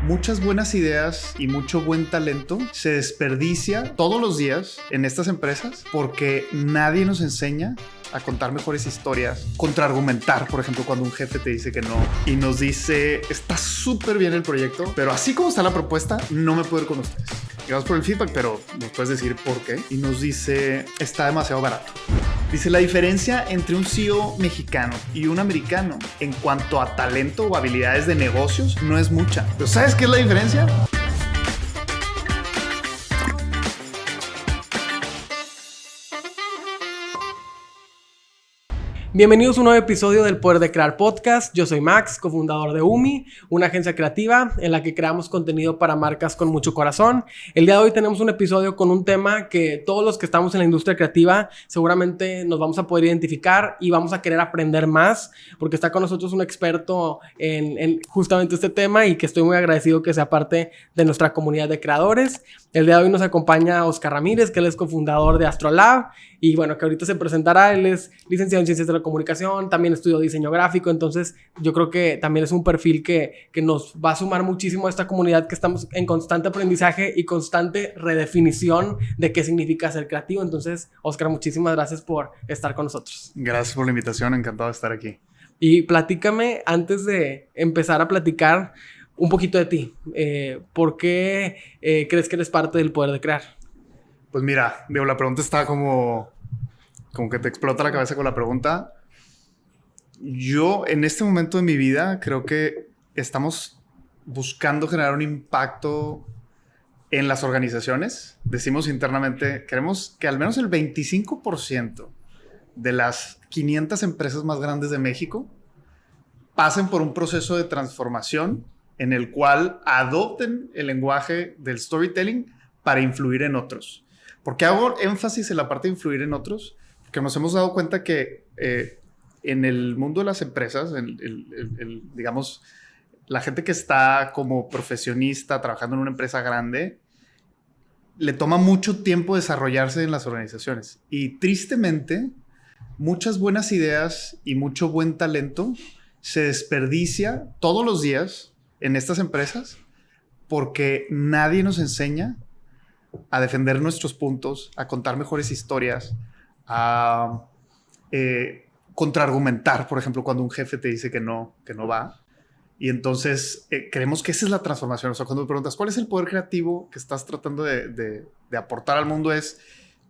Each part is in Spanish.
Muchas buenas ideas y mucho buen talento se desperdicia todos los días en estas empresas porque nadie nos enseña a contar mejores historias, contraargumentar, por ejemplo, cuando un jefe te dice que no y nos dice, está súper bien el proyecto, pero así como está la propuesta, no me puedo ir con ustedes. Gracias por el feedback, pero nos puedes decir por qué. Y nos dice, está demasiado barato. Dice, la diferencia entre un CEO mexicano y un americano en cuanto a talento o habilidades de negocios no es mucha. ¿Pero sabes qué es la diferencia? Bienvenidos a un nuevo episodio del Poder de Crear Podcast. Yo soy Max, cofundador de UMI, una agencia creativa en la que creamos contenido para marcas con mucho corazón. El día de hoy tenemos un episodio con un tema que todos los que estamos en la industria creativa seguramente nos vamos a poder identificar y vamos a querer aprender más porque está con nosotros un experto en justamente este tema y que estoy muy agradecido que sea parte de nuestra comunidad de creadores. El día de hoy nos acompaña Oscar Ramírez, que él es cofundador de Astrolab y bueno, que ahorita se presentará. Él es licenciado en Ciencias de la Comunicación, también estudió diseño gráfico, entonces yo creo que también es un perfil que nos va a sumar muchísimo a esta comunidad que estamos en constante aprendizaje y constante redefinición de qué significa ser creativo. Entonces, Oscar, muchísimas gracias por estar con nosotros. Gracias por la invitación, encantado de estar aquí. Y platícame, antes de empezar a platicar, un poquito de ti. ¿Por qué crees que eres parte del Poder de Crear? Pues mira, digo, la pregunta está como que te explota la cabeza con la pregunta. Yo, en este momento de mi vida, creo que estamos buscando generar un impacto en las organizaciones. Decimos internamente, queremos que al menos el 25% de las 500 empresas más grandes de México pasen por un proceso de transformación en el cual adopten el lenguaje del storytelling para influir en otros. ¿Por qué hago énfasis en la parte de influir en otros? Porque nos hemos dado cuenta que en el mundo de las empresas, digamos, la gente que está como profesionista trabajando en una empresa grande, le toma mucho tiempo desarrollarse en las organizaciones. Y tristemente, muchas buenas ideas y mucho buen talento se desperdicia todos los días en estas empresas porque nadie nos enseña a defender nuestros puntos, a contar mejores historias, a contraargumentar, por ejemplo, cuando un jefe te dice que no va. Y entonces creemos que esa es la transformación. O sea, cuando me preguntas cuál es el poder creativo que estás tratando de aportar al mundo, es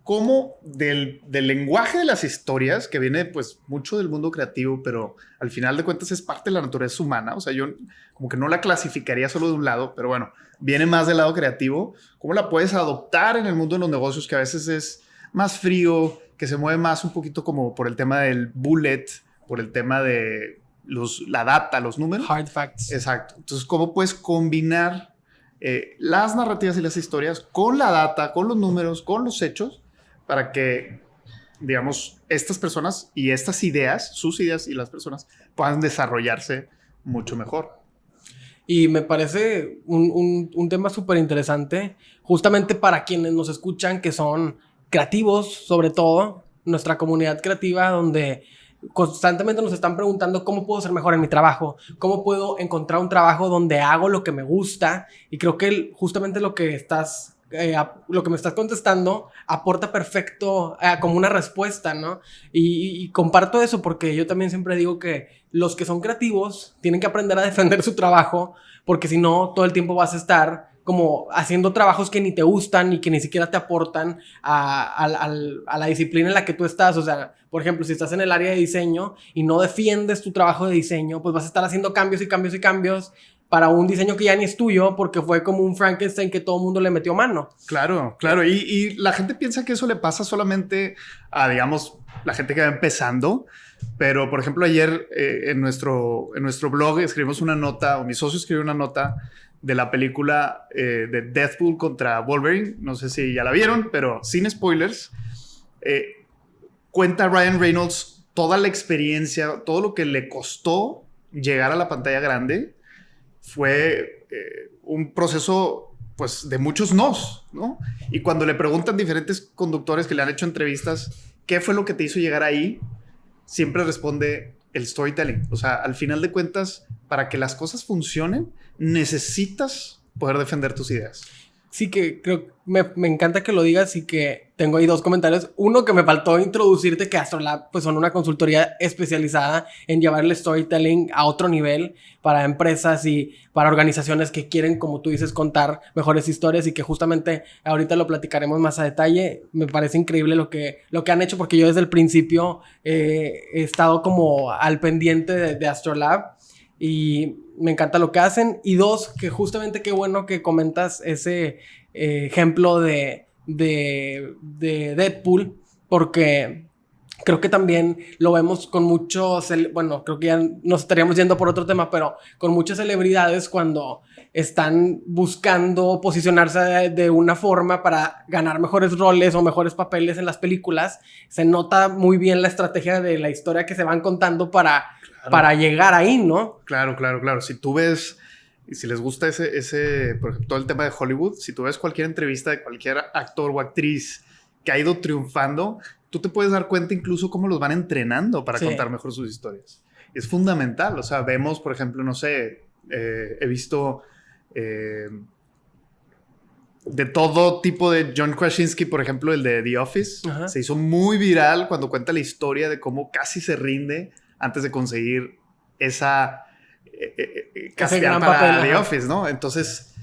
cómo del lenguaje de las historias, que viene pues mucho del mundo creativo, pero al final de cuentas es parte de la naturaleza humana. O sea, yo como que no la clasificaría solo de un lado, pero bueno, viene más del lado creativo. ¿Cómo la puedes adoptar en el mundo de los negocios, que a veces es más frío, que se mueve más un poquito como por el tema del bullet, por el tema de la data, los números? Hard facts. Exacto. Entonces, ¿cómo puedes combinar las narrativas y las historias con la data, con los números, con los hechos, para que, digamos, estas personas y estas ideas, sus ideas y las personas, puedan desarrollarse mucho mejor? Y me parece un tema súper interesante, justamente para quienes nos escuchan, que son creativos, sobre todo, nuestra comunidad creativa, donde constantemente nos están preguntando cómo puedo ser mejor en mi trabajo, cómo puedo encontrar un trabajo donde hago lo que me gusta. Y creo que justamente lo que me estás contestando aporta perfecto como una respuesta, ¿no? Y comparto eso porque yo también siempre digo que los que son creativos tienen que aprender a defender su trabajo, porque si no, todo el tiempo vas a estar como haciendo trabajos que ni te gustan y que ni siquiera te aportan a la disciplina en la que tú estás. O sea, por ejemplo, si estás en el área de diseño y no defiendes tu trabajo de diseño, pues vas a estar haciendo cambios y cambios y cambios para un diseño que ya ni es tuyo, porque fue como un Frankenstein que todo el mundo le metió mano. Claro, claro. Y la gente piensa que eso le pasa solamente a, digamos, la gente que va empezando. Pero, por ejemplo, ayer en nuestro blog escribimos una nota, o mi socio escribió una nota de la película de Deadpool contra Wolverine. No sé si ya la vieron, pero sin spoilers. Cuenta Ryan Reynolds toda la experiencia, todo lo que le costó llegar a la pantalla grande. Fue un proceso, pues, de muchos nos, ¿no? Y cuando le preguntan diferentes conductores que le han hecho entrevistas, ¿qué fue lo que te hizo llegar ahí? Siempre responde el storytelling. O sea, al final de cuentas, para que las cosas funcionen, necesitas poder defender tus ideas. Sí, que creo, me encanta que lo digas y que tengo ahí dos comentarios. Uno, que me faltó introducirte que Astrolab pues son una consultoría especializada en llevar el storytelling a otro nivel para empresas y para organizaciones que quieren, como tú dices, contar mejores historias, y que justamente ahorita lo platicaremos más a detalle. Me parece increíble lo que han hecho, porque yo desde el principio he estado como al pendiente de Astrolab. Y me encanta lo que hacen. Y dos, que justamente qué bueno que comentas ese ejemplo de Deadpool, porque creo que también lo vemos con muchos, bueno, creo que ya nos estaríamos yendo por otro tema, pero con muchas celebridades cuando están buscando posicionarse de una forma para ganar mejores roles o mejores papeles en las películas. Se nota muy bien la estrategia de la historia que se van contando para llegar ahí, ¿no? Claro. Si tú ves, y si les gusta ese, por ejemplo, todo el tema de Hollywood, si tú ves cualquier entrevista de cualquier actor o actriz que ha ido triunfando, tú te puedes dar cuenta incluso cómo los van entrenando para contar mejor sus historias. Es fundamental. O sea, vemos, por ejemplo, no sé, he visto de todo tipo de John Krasinski, por ejemplo, el de The Office. Ajá. Se hizo muy viral cuando cuenta la historia de cómo casi se rinde antes de conseguir esa castear para papel, The Office, ¿no? Entonces,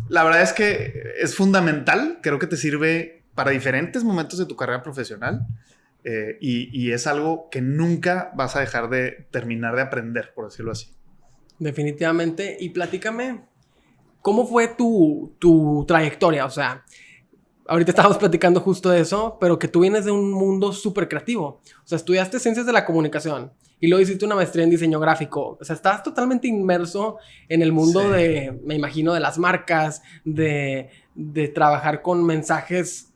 la verdad es que es fundamental. Creo que te sirve para diferentes momentos de tu carrera profesional, y es algo que nunca vas a dejar de terminar de aprender, por decirlo así. Definitivamente. Y platícame, ¿cómo fue tu trayectoria? O sea, ahorita estábamos platicando justo de eso, pero que tú vienes de un mundo súper creativo. O sea, estudiaste ciencias de la comunicación y luego hiciste una maestría en diseño gráfico. O sea, estás totalmente inmerso en el mundo de, me imagino, de las marcas, de trabajar con mensajes,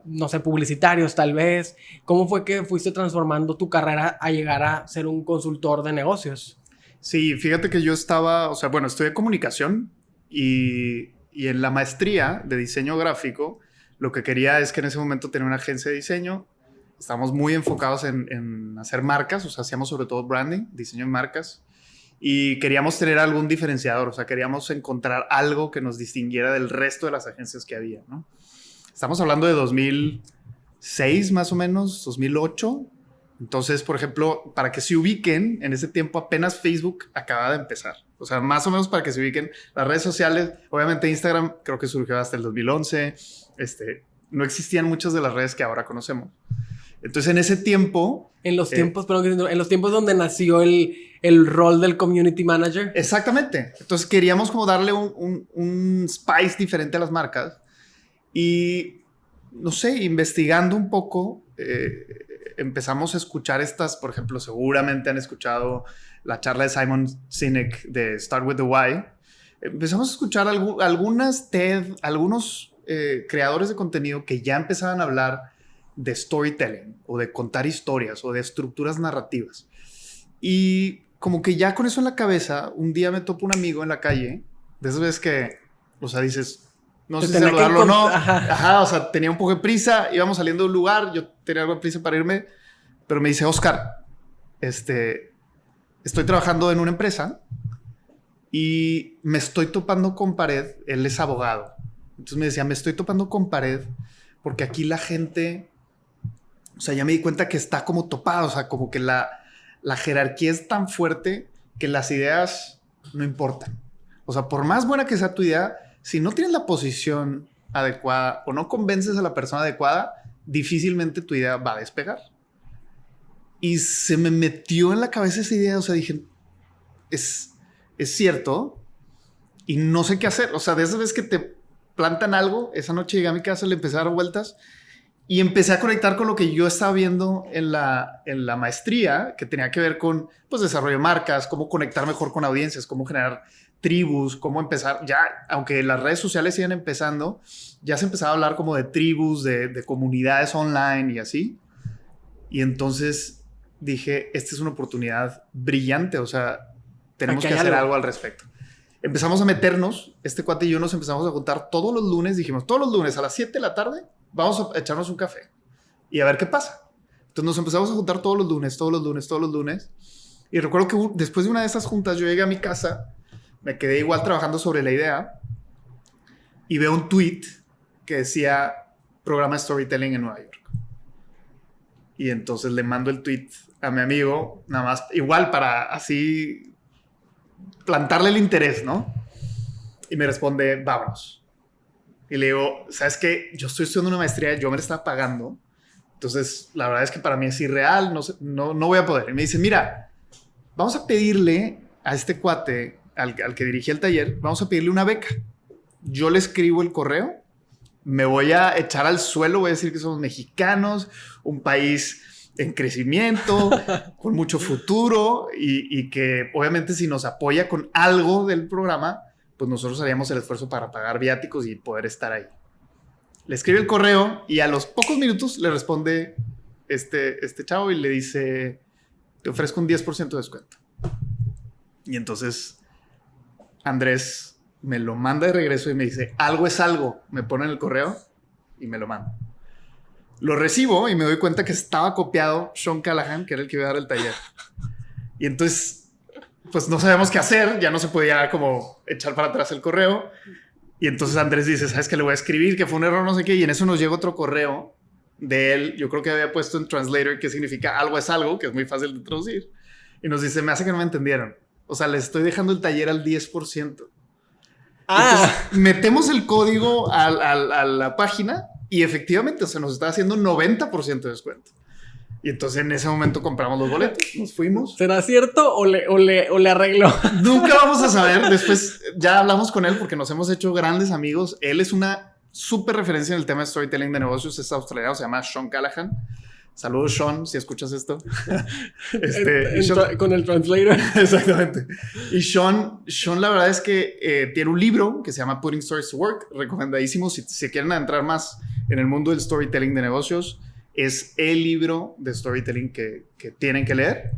no sé, publicitarios tal vez. ¿Cómo fue que fuiste transformando tu carrera a llegar a ser un consultor de negocios? Sí, fíjate que yo estaba, o sea, bueno, estudié comunicación y en la maestría de diseño gráfico, lo que quería es que en ese momento tenía una agencia de diseño. Estábamos muy enfocados en hacer marcas, o sea, hacíamos sobre todo branding, diseño de marcas, y queríamos tener algún diferenciador, o sea, queríamos encontrar algo que nos distinguiera del resto de las agencias que había, ¿no? Estamos hablando de 2006 más o menos, 2008. Entonces, por ejemplo, para que se ubiquen, en ese tiempo apenas Facebook acababa de empezar. O sea, más o menos para que se ubiquen las redes sociales. Obviamente Instagram creo que surgió hasta el 2011. No existían muchas de las redes que ahora conocemos. Entonces, en ese tiempo... En los tiempos donde nació el rol del community manager. Exactamente. Entonces, queríamos como darle un spice diferente a las marcas. Y, no sé, investigando un poco... empezamos a escuchar estas, por ejemplo, seguramente han escuchado la charla de Simon Sinek de Start with the Why. Empezamos a escuchar algunas TED, algunos creadores de contenido que ya empezaban a hablar de storytelling o de contar historias o de estructuras narrativas. Y como que ya con eso en la cabeza, un día me topo un amigo en la calle, de esas veces que, o sea, dices... No sé si saludarlo o no. Ajá, o sea, tenía un poco de prisa, íbamos saliendo de un lugar, yo tenía algo de prisa para irme, pero me dice, Oscar, estoy trabajando en una empresa y me estoy topando con pared. Él es abogado. Entonces me decía, me estoy topando con pared porque aquí la gente, o sea, ya me di cuenta que está como topada, o sea, como que la jerarquía es tan fuerte que las ideas no importan. O sea, por más buena que sea tu idea, si no tienes la posición adecuada o no convences a la persona adecuada, difícilmente tu idea va a despegar. Y se me metió en la cabeza esa idea. O sea, dije, es cierto y no sé qué hacer. O sea, de esas veces que te plantan algo, esa noche llegué a mi casa, le empecé a dar vueltas y empecé a conectar con lo que yo estaba viendo en la maestría, que tenía que ver con pues, desarrollo de marcas, cómo conectar mejor con audiencias, cómo generar tribus, cómo empezar, ya, aunque las redes sociales siguen empezando, ya se empezaba a hablar como de tribus, de comunidades online y así. Y entonces dije, esta es una oportunidad brillante, o sea, tenemos que hacer algo al respecto. Empezamos a meternos, este cuate y yo nos empezamos a juntar todos los lunes, dijimos, todos los lunes a las 7 de la tarde, vamos a echarnos un café y a ver qué pasa. Entonces nos empezamos a juntar todos los lunes. Y recuerdo que después de una de esas juntas yo llegué a mi casa, me quedé igual trabajando sobre la idea y veo un tweet que decía programa de storytelling en Nueva York. Y entonces le mando el tweet a mi amigo, nada más, igual para así plantarle el interés, ¿no? Y me responde, vámonos. Y le digo, ¿sabes qué? Yo estoy estudiando una maestría, yo me la estaba pagando. Entonces, la verdad es que para mí es irreal, no voy a poder. Y me dice, mira, vamos a pedirle a este cuate, al que dirigía el taller, vamos a pedirle una beca. Yo le escribo el correo, me voy a echar al suelo, voy a decir que somos mexicanos, un país en crecimiento, con mucho futuro y que obviamente si nos apoya con algo del programa, pues nosotros haríamos el esfuerzo para pagar viáticos y poder estar ahí. Le escribe el correo y a los pocos minutos le responde este chavo y le dice, te ofrezco un 10% de descuento. Y entonces Andrés me lo manda de regreso y me dice, algo es algo. Me pone en el correo y me lo manda. Lo recibo y me doy cuenta que estaba copiado Sean Callahan, que era el que iba a dar el taller. Y entonces, pues no sabíamos qué hacer. Ya no se podía como echar para atrás el correo. Y entonces Andrés dice, ¿sabes qué? Le voy a escribir que fue un error, no sé qué. Y en eso nos llega otro correo de él. Yo creo que había puesto en Translator que significa algo es algo, que es muy fácil de traducir. Y nos dice, me hace que no me entendieron. O sea, les estoy dejando el taller al 10%. Entonces, metemos el código a la página y efectivamente, o sea, nos está haciendo 90% de descuento. Y entonces en ese momento compramos los boletos, nos fuimos. ¿Será cierto o le arregló? Nunca vamos a saber. Después ya hablamos con él porque nos hemos hecho grandes amigos. Él es una súper referencia en el tema de storytelling de negocios. Es australiano, se llama Sean Callahan. Saludos, Sean, si escuchas esto. Con el translator. Exactamente. Y Sean, la verdad es que tiene un libro que se llama Putting Stories to Work. Recomendadísimo si se quieren adentrar más en el mundo del storytelling de negocios. Es el libro de storytelling que tienen que leer.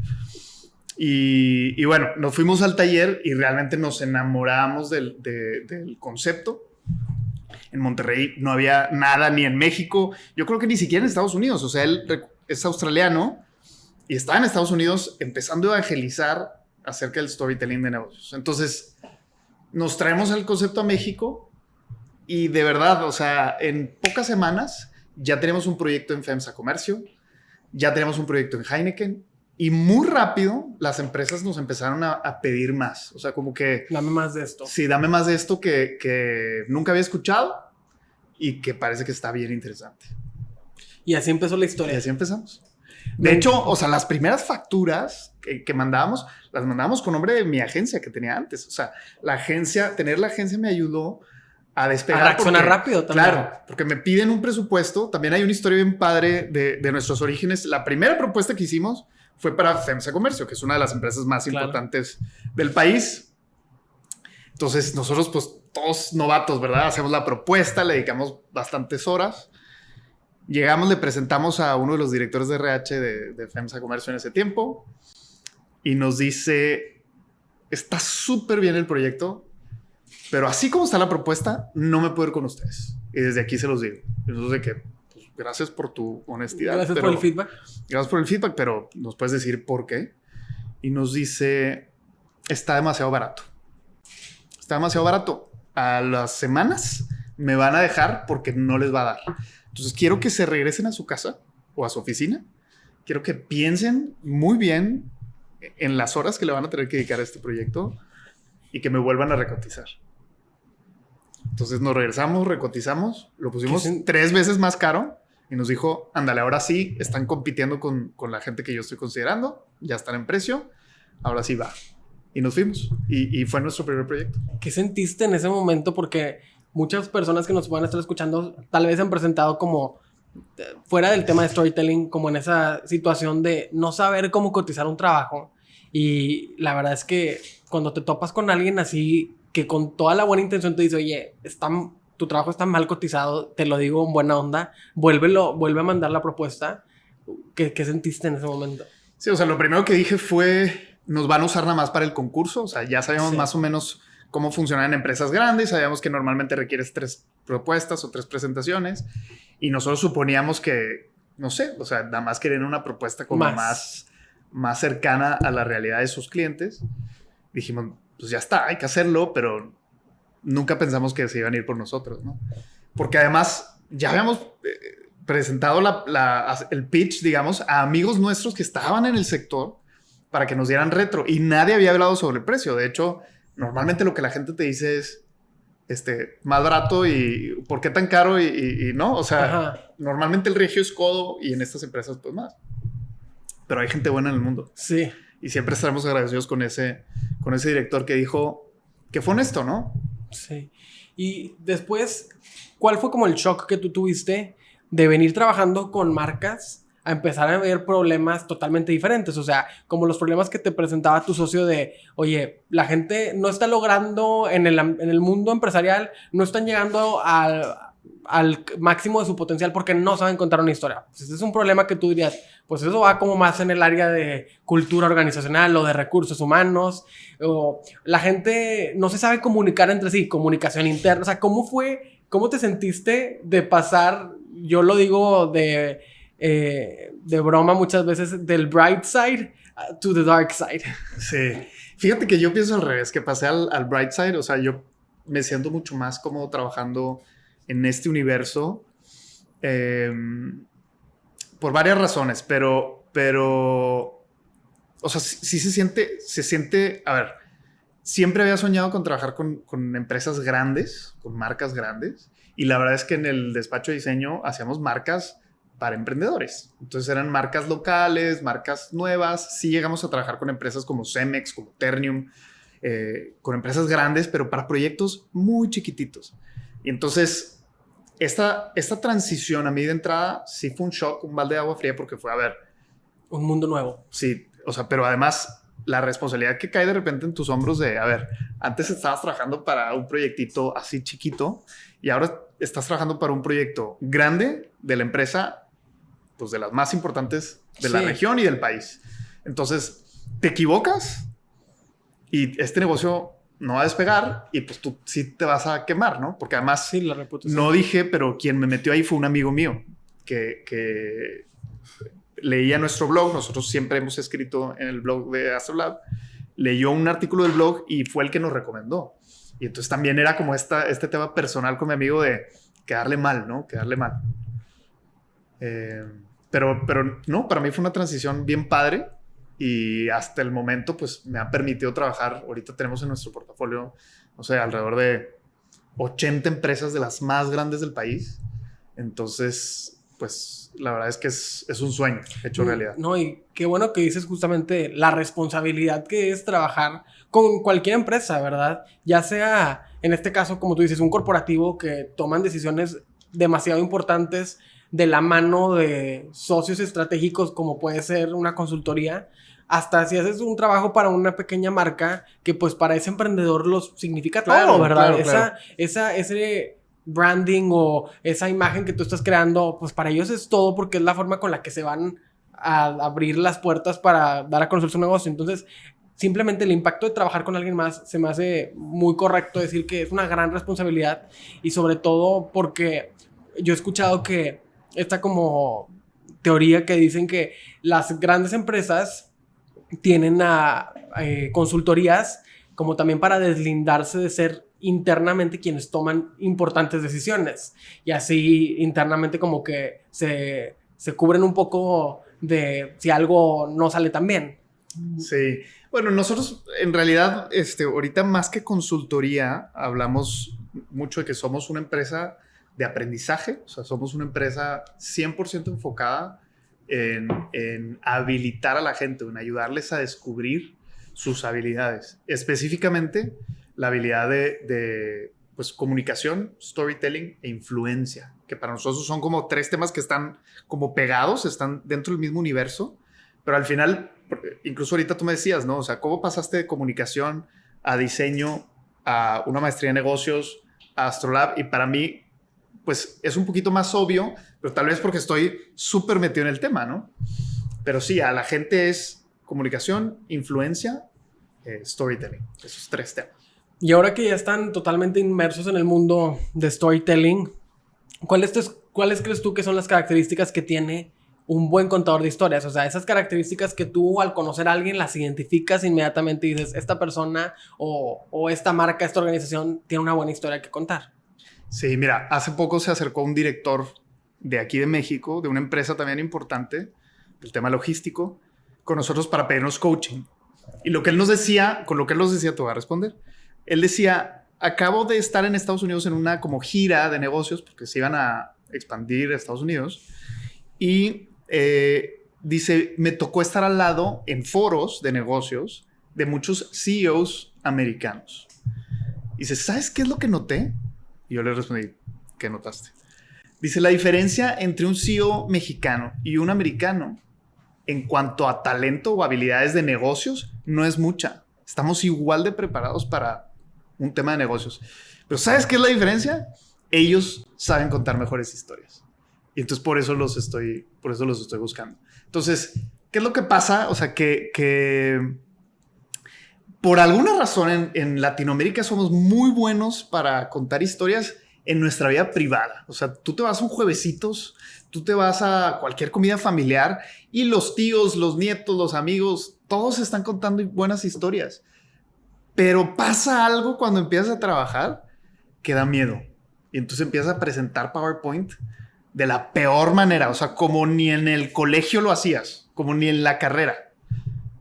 Y bueno, nos fuimos al taller y realmente nos enamoramos del concepto. En Monterrey no había nada, ni en México. Yo creo que ni siquiera en Estados Unidos. O sea, él es australiano y estaba en Estados Unidos empezando a evangelizar acerca del storytelling de negocios. Entonces, nos traemos el concepto a México y de verdad, o sea, en pocas semanas ya tenemos un proyecto en FEMSA Comercio, ya tenemos un proyecto en Heineken y muy rápido las empresas nos empezaron a pedir más. O sea, como que... Dame más de esto. Sí, dame más de esto que nunca había escuchado y que parece que está bien interesante. Y así empezó la historia. Y así empezamos. De hecho, o sea, las primeras facturas que mandábamos, las mandábamos con nombre de mi agencia que tenía antes. O sea, tener la agencia me ayudó a despegar. A reaccionar rápido también. Claro, porque me piden un presupuesto. También hay una historia bien padre de nuestros orígenes. La primera propuesta que hicimos fue para FEMSA Comercio, que es una de las empresas más importantes del país. Entonces, nosotros, pues, todos novatos, ¿verdad? Hacemos la propuesta, le dedicamos bastantes horas. Llegamos, le presentamos a uno de los directores de RH de FEMSA Comercio en ese tiempo y nos dice, está súper bien el proyecto, pero así como está la propuesta, no me puedo ir con ustedes. Y desde aquí se los digo. Entonces, que pues, gracias por tu honestidad. Gracias por el feedback. Gracias por el feedback, pero nos puedes decir por qué. Y nos dice, está demasiado barato. Está demasiado barato. A las semanas me van a dejar porque no les va a dar. Entonces quiero que se regresen a su casa o a su oficina. Quiero que piensen muy bien en las horas que le van a tener que dedicar a este proyecto y que me vuelvan a recotizar. Entonces nos regresamos, recotizamos, lo pusimos 3 veces más caro y nos dijo, ándale, ahora sí, están compitiendo con la gente que yo estoy considerando, ya están en precio, ahora sí va. Y nos fuimos y fue nuestro primer proyecto. ¿Qué sentiste en ese momento? Porque muchas personas que nos puedan estar escuchando tal vez han presentado como fuera del tema de storytelling, como en esa situación de no saber cómo cotizar un trabajo. Y la verdad es que cuando te topas con alguien así que con toda la buena intención te dice, oye, tu trabajo está mal cotizado, te lo digo en buena onda, vuelve a mandar la propuesta. ¿Qué sentiste en ese momento? Sí, o sea, lo primero que dije fue, nos van a usar nada más para el concurso. O sea, ya sabíamos más o menos cómo funcionan en empresas grandes. Sabíamos que normalmente requieres 3 propuestas o 3 presentaciones. Y nosotros suponíamos que, no sé, o sea, nada más querían una propuesta como más más cercana a la realidad de sus clientes. Dijimos, pues ya está, hay que hacerlo, pero nunca pensamos que se iban a ir por nosotros, ¿no? Porque además ya habíamos presentado el pitch, digamos, a amigos nuestros que estaban en el sector para que nos dieran retro y nadie había hablado sobre el precio. De hecho, normalmente lo que la gente te dice es más barato y ¿por qué tan caro? Y no, o sea, ajá, normalmente el regio es codo y en estas empresas pues más. Pero hay gente buena en el mundo. Sí. Y siempre estaremos agradecidos con ese director que dijo que fue honesto, ¿no? Sí. Y después, ¿cuál fue como el shock que tú tuviste de venir trabajando con marcas a empezar a ver problemas totalmente diferentes? O sea, como los problemas que te presentaba tu socio de, oye, la gente no está logrando en el mundo empresarial, no están llegando al máximo de su potencial porque no saben contar una historia. Pues ese es un problema que tú dirías, pues eso va como más en el área de cultura organizacional o de recursos humanos, o la gente no se sabe comunicar entre sí, comunicación interna. O sea, ¿cómo te sentiste de pasar, yo lo digo de broma muchas veces, del bright side to the dark side? Sí. Fíjate que yo pienso al revés, que pasé al bright side. O sea, yo me siento mucho más cómodo trabajando en este universo por varias razones, pero o sea, sí se siente, a ver, siempre había soñado con trabajar con empresas grandes, con marcas grandes, y la verdad es que en el despacho de diseño hacíamos marcas para emprendedores. Entonces eran marcas locales, marcas nuevas. Sí llegamos a trabajar con empresas como Cemex, como Ternium, con empresas grandes, pero para proyectos muy chiquititos. Y entonces esta transición a mí de entrada sí fue un shock, un balde de agua fría, porque fue, a ver, un mundo nuevo. Sí, o sea, pero además la responsabilidad que cae de repente en tus hombros de, a ver, antes estabas trabajando para un proyectito así chiquito y ahora estás trabajando para un proyecto grande de la empresa, pues de las más importantes de la región y del país. Entonces, te equivocas y este negocio no va a despegar y pues tú sí te vas a quemar, ¿no? Porque además, sí, la reputación. No dije, pero quien me metió ahí fue un amigo mío que leía nuestro blog. Nosotros siempre hemos escrito en el blog de Astrolab. Leyó un artículo del blog y fue el que nos recomendó. Y entonces también era como este tema personal con mi amigo de quedarle mal, ¿no? Quedarle mal. Pero no, para mí fue una transición bien padre y hasta el momento pues me ha permitido trabajar. Ahorita tenemos en nuestro portafolio, no sé, alrededor de 80 empresas de las más grandes del país. Entonces, pues la verdad es que es un sueño hecho realidad. No, y qué bueno que dices justamente la responsabilidad que es trabajar con cualquier empresa, ¿verdad? Ya sea, en este caso, como tú dices, un corporativo que toman decisiones demasiado importantes de la mano de socios estratégicos como puede ser una consultoría, hasta si haces un trabajo para una pequeña marca que pues para ese emprendedor los significa todo, ¿verdad? Claro. Ese branding o esa imagen que tú estás creando, pues para ellos es todo porque es la forma con la que se van a abrir las puertas para dar a conocer su negocio. Entonces, simplemente el impacto de trabajar con alguien más se me hace muy correcto decir que es una gran responsabilidad y sobre todo porque yo he escuchado que esta como teoría que dicen que las grandes empresas tienen consultorías como también para deslindarse de ser internamente quienes toman importantes decisiones y así internamente como que se cubren un poco de si algo no sale tan bien. Sí, bueno, nosotros en realidad ahorita más que consultoría hablamos mucho de que somos una empresa de aprendizaje. O sea, somos una empresa 100% enfocada en habilitar a la gente, en ayudarles a descubrir sus habilidades, específicamente la habilidad de pues, comunicación, storytelling e influencia, que para nosotros son como tres temas que están como pegados, están dentro del mismo universo, pero al final, incluso ahorita tú me decías, ¿no? O sea, ¿cómo pasaste de comunicación a diseño, a una maestría en negocios, a Astrolab? Y para mí, pues es un poquito más obvio, pero tal vez porque estoy súper metido en el tema, ¿no? Pero sí, a la gente es comunicación, influencia, storytelling, esos tres temas. Y ahora que ya están totalmente inmersos en el mundo de storytelling, ¿cuáles crees tú que son las características que tiene un buen contador de historias. O sea, esas características que tú al conocer a alguien las identificas inmediatamente y dices, esta persona o esta marca, esta organización tiene una buena historia que contar. Sí, mira, hace poco se acercó un director de aquí de México, de una empresa también importante, del tema logístico, con nosotros para pedirnos coaching. Y lo que él nos decía, con lo que él nos decía, te voy a responder. Él decía, acabo de estar en Estados Unidos en una como gira de negocios, porque se iban a expandir a Estados Unidos, y dice, me tocó estar al lado en foros de negocios de muchos CEOs americanos. Dice, ¿sabes qué es lo que noté? Y yo le respondí, ¿qué notaste? Dice, la diferencia entre un CEO mexicano y un americano en cuanto a talento o habilidades de negocios no es mucha. Estamos igual de preparados para un tema de negocios. Pero ¿sabes qué es la diferencia? Ellos saben contar mejores historias. Y entonces por eso los estoy buscando. Entonces, ¿qué es lo que pasa? O sea, que por alguna razón en Latinoamérica somos muy buenos para contar historias en nuestra vida privada. O sea, tú te vas a un juevesitos, tú te vas a cualquier comida familiar y los tíos, los nietos, los amigos, todos están contando buenas historias. Pero pasa algo cuando empiezas a trabajar que da miedo. Y entonces empiezas a presentar PowerPoint de la peor manera. O sea, como ni en el colegio lo hacías, como ni en la carrera.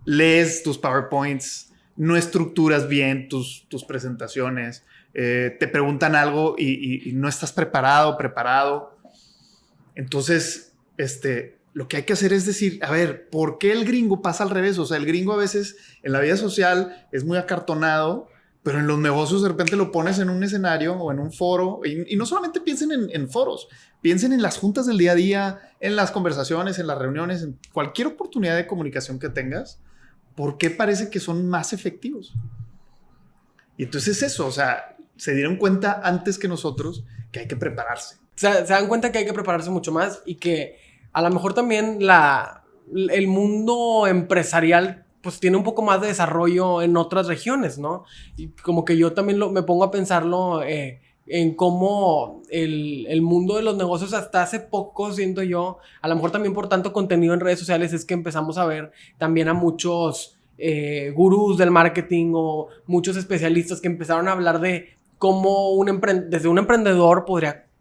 Lees tus PowerPoints, no estructuras bien tus presentaciones, te preguntan algo y no estás preparado. Entonces, lo que hay que hacer es decir, a ver, ¿por qué el gringo pasa al revés? O sea, el gringo a veces en la vida social es muy acartonado, pero en los negocios de repente lo pones en un escenario o en un foro. Y no solamente piensen en foros, piensen en las juntas del día a día, en las conversaciones, en las reuniones, en cualquier oportunidad de comunicación que tengas. ¿Por qué parece que son más efectivos? Y entonces eso, o sea, se dieron cuenta antes que nosotros que hay que prepararse. Se dan cuenta que hay que prepararse mucho más y que a lo mejor también el mundo empresarial pues tiene un poco más de desarrollo en otras regiones, ¿no? Y como que yo también me pongo a pensarlo en cómo el mundo de los negocios hasta hace poco, siento yo, a lo mejor también por tanto contenido en redes sociales, es que empezamos a ver también a muchos gurús del marketing o muchos especialistas que empezaron a hablar de cómo desde un emprendedor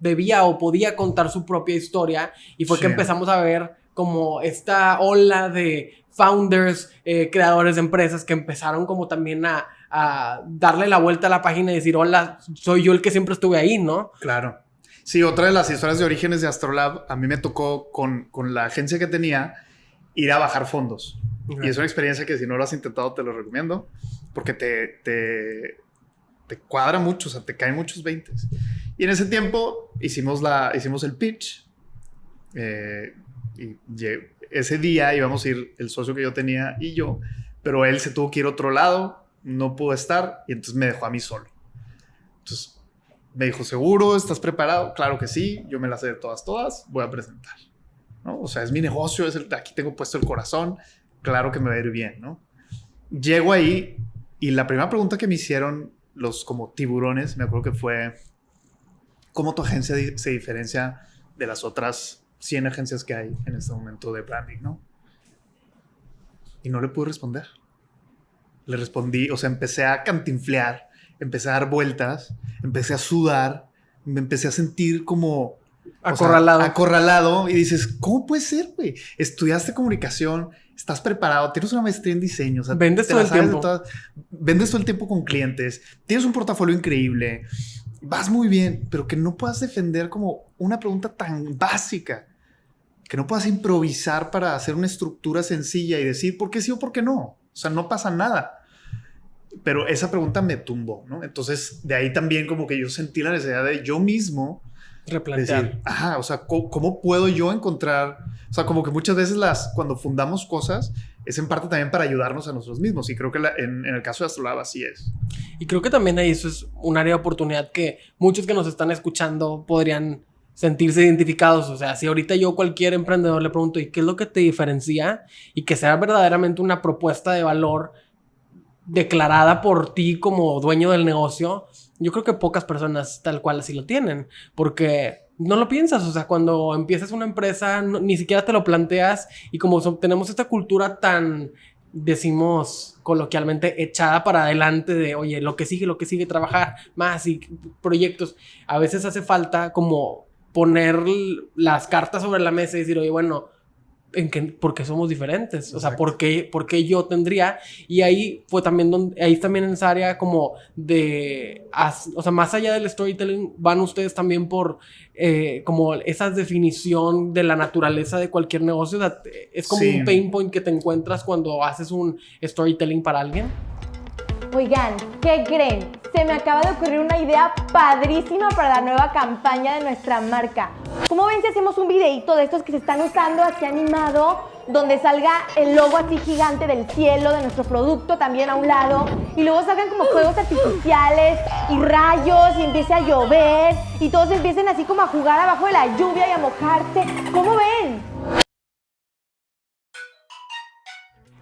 debía o podía contar su propia historia, y fue que empezamos a ver como esta ola de founders, creadores de empresas que empezaron como también a darle la vuelta a la página y decir, hola, soy yo el que siempre estuve ahí, ¿no? Claro. Sí, otra de las historias de orígenes de Astrolab, a mí me tocó con la agencia que tenía ir a bajar fondos. Okay. Y es una experiencia que si no lo has intentado te lo recomiendo, porque te cuadra mucho, o sea, te caen muchos 20. Y en ese tiempo hicimos el pitch. Y ese día íbamos a ir el socio que yo tenía y yo, pero él se tuvo que ir a otro lado, no pudo estar y entonces me dejó a mí solo. Entonces me dijo, ¿seguro? ¿Estás preparado? Claro que sí, yo me las sé de todas, voy a presentar, ¿no? O sea, es mi negocio, aquí tengo puesto el corazón, claro que me va a ir bien, ¿no? Llego ahí y la primera pregunta que me hicieron los como tiburones, me acuerdo que fue, ¿cómo tu agencia se diferencia de las otras 100 agencias que hay en este momento de branding, ¿no? Y no le pude responder. Le respondí, o sea, empecé a cantinflear, empecé a dar vueltas, empecé a sudar, me empecé a sentir como acorralado. O sea, acorralado, y dices, ¿cómo puede ser, güey? Estudiaste comunicación, estás preparado, tienes una maestría en diseño, o sea, vendes todo el tiempo. Vendes todo el tiempo con clientes, tienes un portafolio increíble, vas muy bien, pero que no puedas defender como una pregunta tan básica, que no puedas improvisar para hacer una estructura sencilla y decir por qué sí o por qué no. O sea, no pasa nada. Pero esa pregunta me tumbó, ¿no? Entonces, de ahí también como que yo sentí la necesidad de yo mismo replantear. Decir, o sea, ¿cómo puedo yo encontrar? O sea, como que muchas veces cuando fundamos cosas es en parte también para ayudarnos a nosotros mismos. Y creo que en el caso de Astrolab así es. Y creo que también ahí eso es un área de oportunidad que muchos que nos están escuchando podrían sentirse identificados. O sea, si ahorita yo cualquier emprendedor le pregunto, ¿y qué es lo que te diferencia? Y que sea verdaderamente una propuesta de valor declarada por ti como dueño del negocio, yo creo que pocas personas tal cual así lo tienen, porque no lo piensas. O sea, cuando empiezas una empresa, ni siquiera te lo planteas. Y como tenemos esta cultura tan, decimos coloquialmente, echada para adelante de, oye, lo que sigue, trabajar más y proyectos. A veces hace falta como poner las cartas sobre la mesa y decir, oye, bueno, ¿por qué somos diferentes? O sea, ¿por qué yo tendría? Y ahí fue también ahí también en esa área como de, o sea, más allá del storytelling, van ustedes también por como esa definición de la naturaleza de cualquier negocio. O sea, es como un pain point que te encuentras cuando haces un storytelling para alguien. Oigan, ¿qué creen? Se me acaba de ocurrir una idea padrísima para la nueva campaña de nuestra marca. ¿Cómo ven si hacemos un videito de estos que se están usando así animado, donde salga el logo así gigante del cielo de nuestro producto también a un lado, y luego salgan como fuegos artificiales y rayos y empiece a llover y todos empiecen así como a jugar abajo de la lluvia y a mojarse? ¿Cómo ven?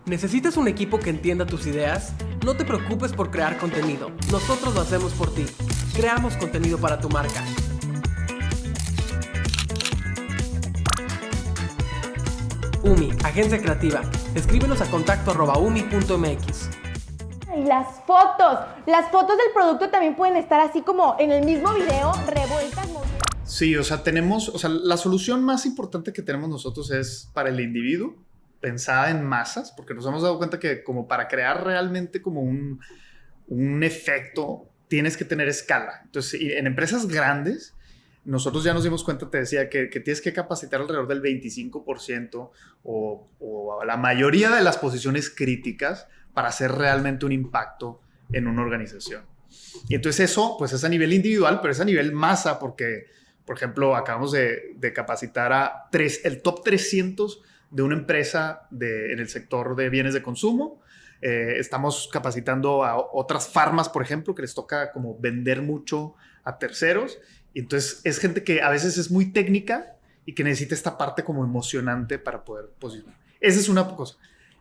¿Necesitas un equipo que entienda tus ideas? No te preocupes por crear contenido. Nosotros lo hacemos por ti. Creamos contenido para tu marca. UMI, agencia creativa. Escríbenos a contacto@umi.mx. Y las fotos del producto también pueden estar así como en el mismo video, revueltas. Sí, o sea, la solución más importante que tenemos nosotros es para el individuo, pensada en masas, porque nos hemos dado cuenta que como para crear realmente como un efecto, tienes que tener escala. Entonces, en empresas grandes, nosotros ya nos dimos cuenta, te decía, que tienes que capacitar alrededor del 25% o la mayoría de las posiciones críticas para hacer realmente un impacto en una organización. Y entonces eso, pues es a nivel individual, pero es a nivel masa, porque, por ejemplo, acabamos de capacitar el top 300 de una empresa en el sector de bienes de consumo. Estamos capacitando a otras farmas, por ejemplo, que les toca como vender mucho a terceros. Y entonces es gente que a veces es muy técnica y que necesita esta parte como emocionante para poder posicionar. Esa es una cosa.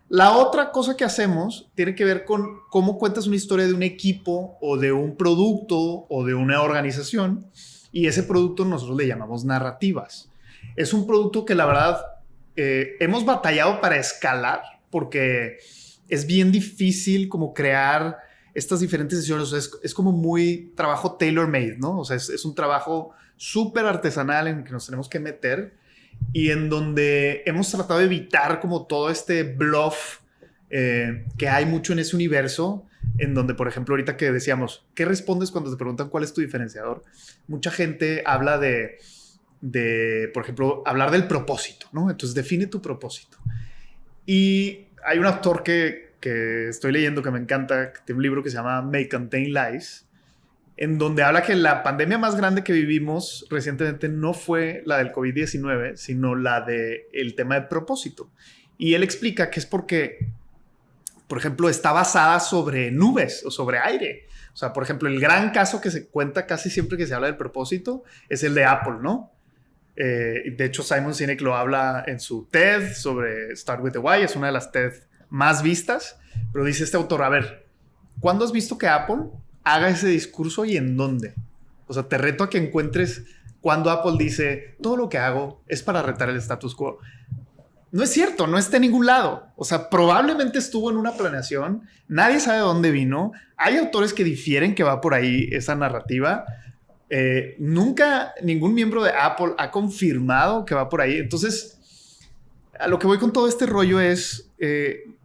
La otra cosa que hacemos tiene que ver con cómo cuentas una historia de un equipo o de un producto o de una organización. Y ese producto nosotros le llamamos narrativas. Es un producto que la verdad hemos batallado para escalar porque es bien difícil como crear estas diferentes sesiones. O sea, es como muy trabajo tailor-made, ¿no? O sea, es un trabajo súper artesanal en el que nos tenemos que meter y en donde hemos tratado de evitar como todo este bluff que hay mucho en ese universo, en donde, por ejemplo, ahorita que decíamos, ¿qué respondes cuando te preguntan cuál es tu diferenciador? Mucha gente habla de por ejemplo, hablar del propósito, ¿no? Entonces, define tu propósito. Y hay un autor que estoy leyendo que me encanta, que tiene un libro que se llama May Contain Lies, en donde habla que la pandemia más grande que vivimos recientemente no fue la del COVID-19, sino la del tema de propósito. Y él explica que es porque, por ejemplo, está basada sobre nubes o sobre aire. O sea, por ejemplo, el gran caso que se cuenta casi siempre que se habla del propósito es el de Apple, ¿no? De hecho, Simon Sinek lo habla en su TED sobre Start with the Why, es una de las TED más vistas, pero dice este autor, a ver, ¿cuándo has visto que Apple haga ese discurso y en dónde? O sea, te reto a que encuentres cuando Apple dice, todo lo que hago es para retar el status quo. No es cierto, no está en ningún lado. O sea, probablemente estuvo en una planeación, nadie sabe de dónde vino, hay autores que difieren que va por ahí esa narrativa. Nunca ningún miembro de Apple ha confirmado que va por ahí. Entonces, a lo que voy con todo este rollo es,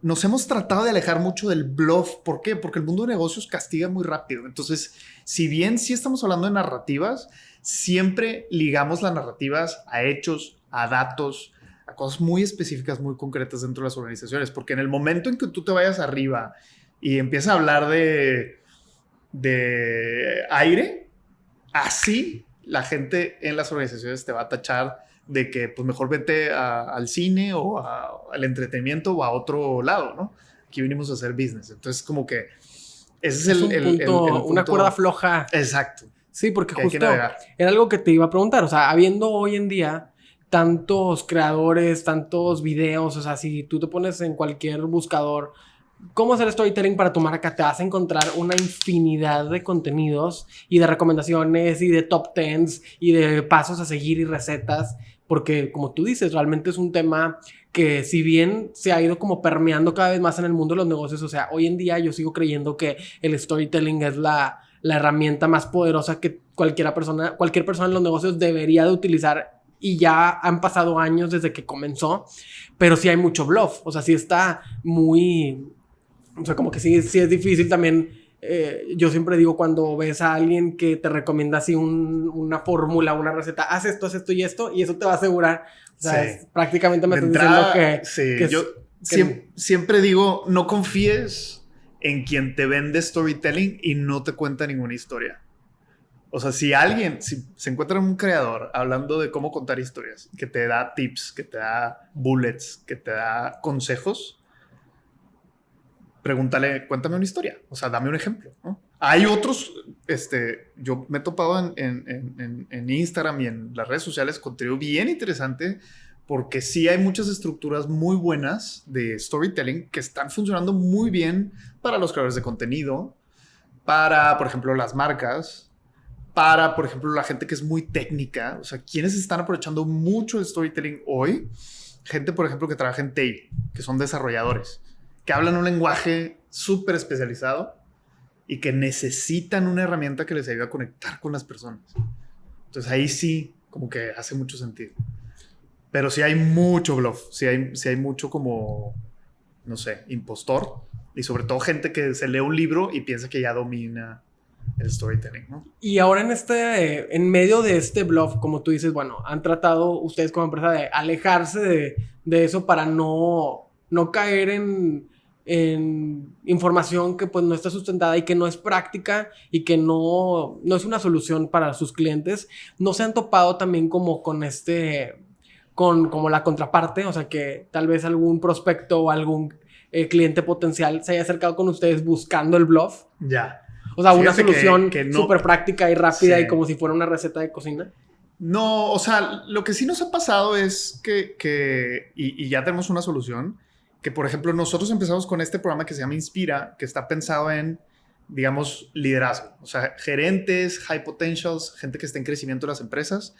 nos hemos tratado de alejar mucho del bluff. ¿Por qué? Porque el mundo de negocios castiga muy rápido. Entonces, si bien sí estamos hablando de narrativas, siempre ligamos las narrativas a hechos, a datos, a cosas muy específicas, muy concretas dentro de las organizaciones. Porque en el momento en que tú te vayas arriba y empiezas a hablar de aire, así la gente en las organizaciones te va a tachar de que pues mejor vete al cine o al entretenimiento o a otro lado, ¿no? Aquí vinimos a hacer business. Entonces como que ese es el punto, una cuerda floja. Exacto. Sí, porque justo era algo que te iba a preguntar. O sea, habiendo hoy en día tantos creadores, tantos videos, o sea, si tú te pones en cualquier buscador cómo hacer storytelling para tu marca, te vas a encontrar una infinidad de contenidos y de recomendaciones y de top 10s y de pasos a seguir y recetas, porque como tú dices, realmente es un tema que si bien se ha ido como permeando cada vez más en el mundo de los negocios, o sea, hoy en día yo sigo creyendo que el storytelling es la herramienta más poderosa que cualquier persona en los negocios debería de utilizar, y ya han pasado años desde que comenzó, pero sí hay mucho bluff, o sea, sí está muy... O sea, como que sí es difícil también. Yo siempre digo, cuando ves a alguien que te recomienda así una fórmula, una receta, haz esto y esto, y eso te va a asegurar. O sea, prácticamente me estás diciendo que... Sí, yo siempre digo, no confíes en quien te vende storytelling y no te cuenta ninguna historia. O sea, si se encuentra un creador hablando de cómo contar historias, que te da tips, que te da bullets, que te da consejos, pregúntale, cuéntame una historia, o sea, dame un ejemplo, ¿no? Hay otros, yo me he topado en Instagram y en las redes sociales contenido bien interesante, porque sí hay muchas estructuras muy buenas de storytelling que están funcionando muy bien para los creadores de contenido, para, por ejemplo, las marcas, para, por ejemplo, la gente que es muy técnica. O sea, ¿quiénes están aprovechando mucho el storytelling hoy? Gente, por ejemplo, que trabaja en TI, que son desarrolladores, que hablan un lenguaje súper especializado y que necesitan una herramienta que les ayude a conectar con las personas. Entonces ahí sí, como que hace mucho sentido. Pero sí hay mucho bluff, sí hay mucho como, no sé, impostor, y sobre todo gente que se lee un libro y piensa que ya domina el storytelling, ¿no? Y ahora en medio de este bluff, como tú dices, bueno, han tratado ustedes como empresa de alejarse de eso para no caer en información que pues no está sustentada y que no es práctica y que no es una solución para sus clientes. ¿No se han topado también como con como la contraparte? O sea, que tal vez algún prospecto o algún cliente potencial se haya acercado con ustedes buscando el bluff. Ya. O sea, una Fíjate solución que no, súper práctica y rápida, sí, y como si fuera una receta de cocina. No, o sea, lo que sí nos ha pasado es y ya tenemos una solución, que por ejemplo nosotros empezamos con este programa que se llama Inspira, que está pensado en, digamos, liderazgo. O sea, gerentes, high potentials, gente que está en crecimiento de las empresas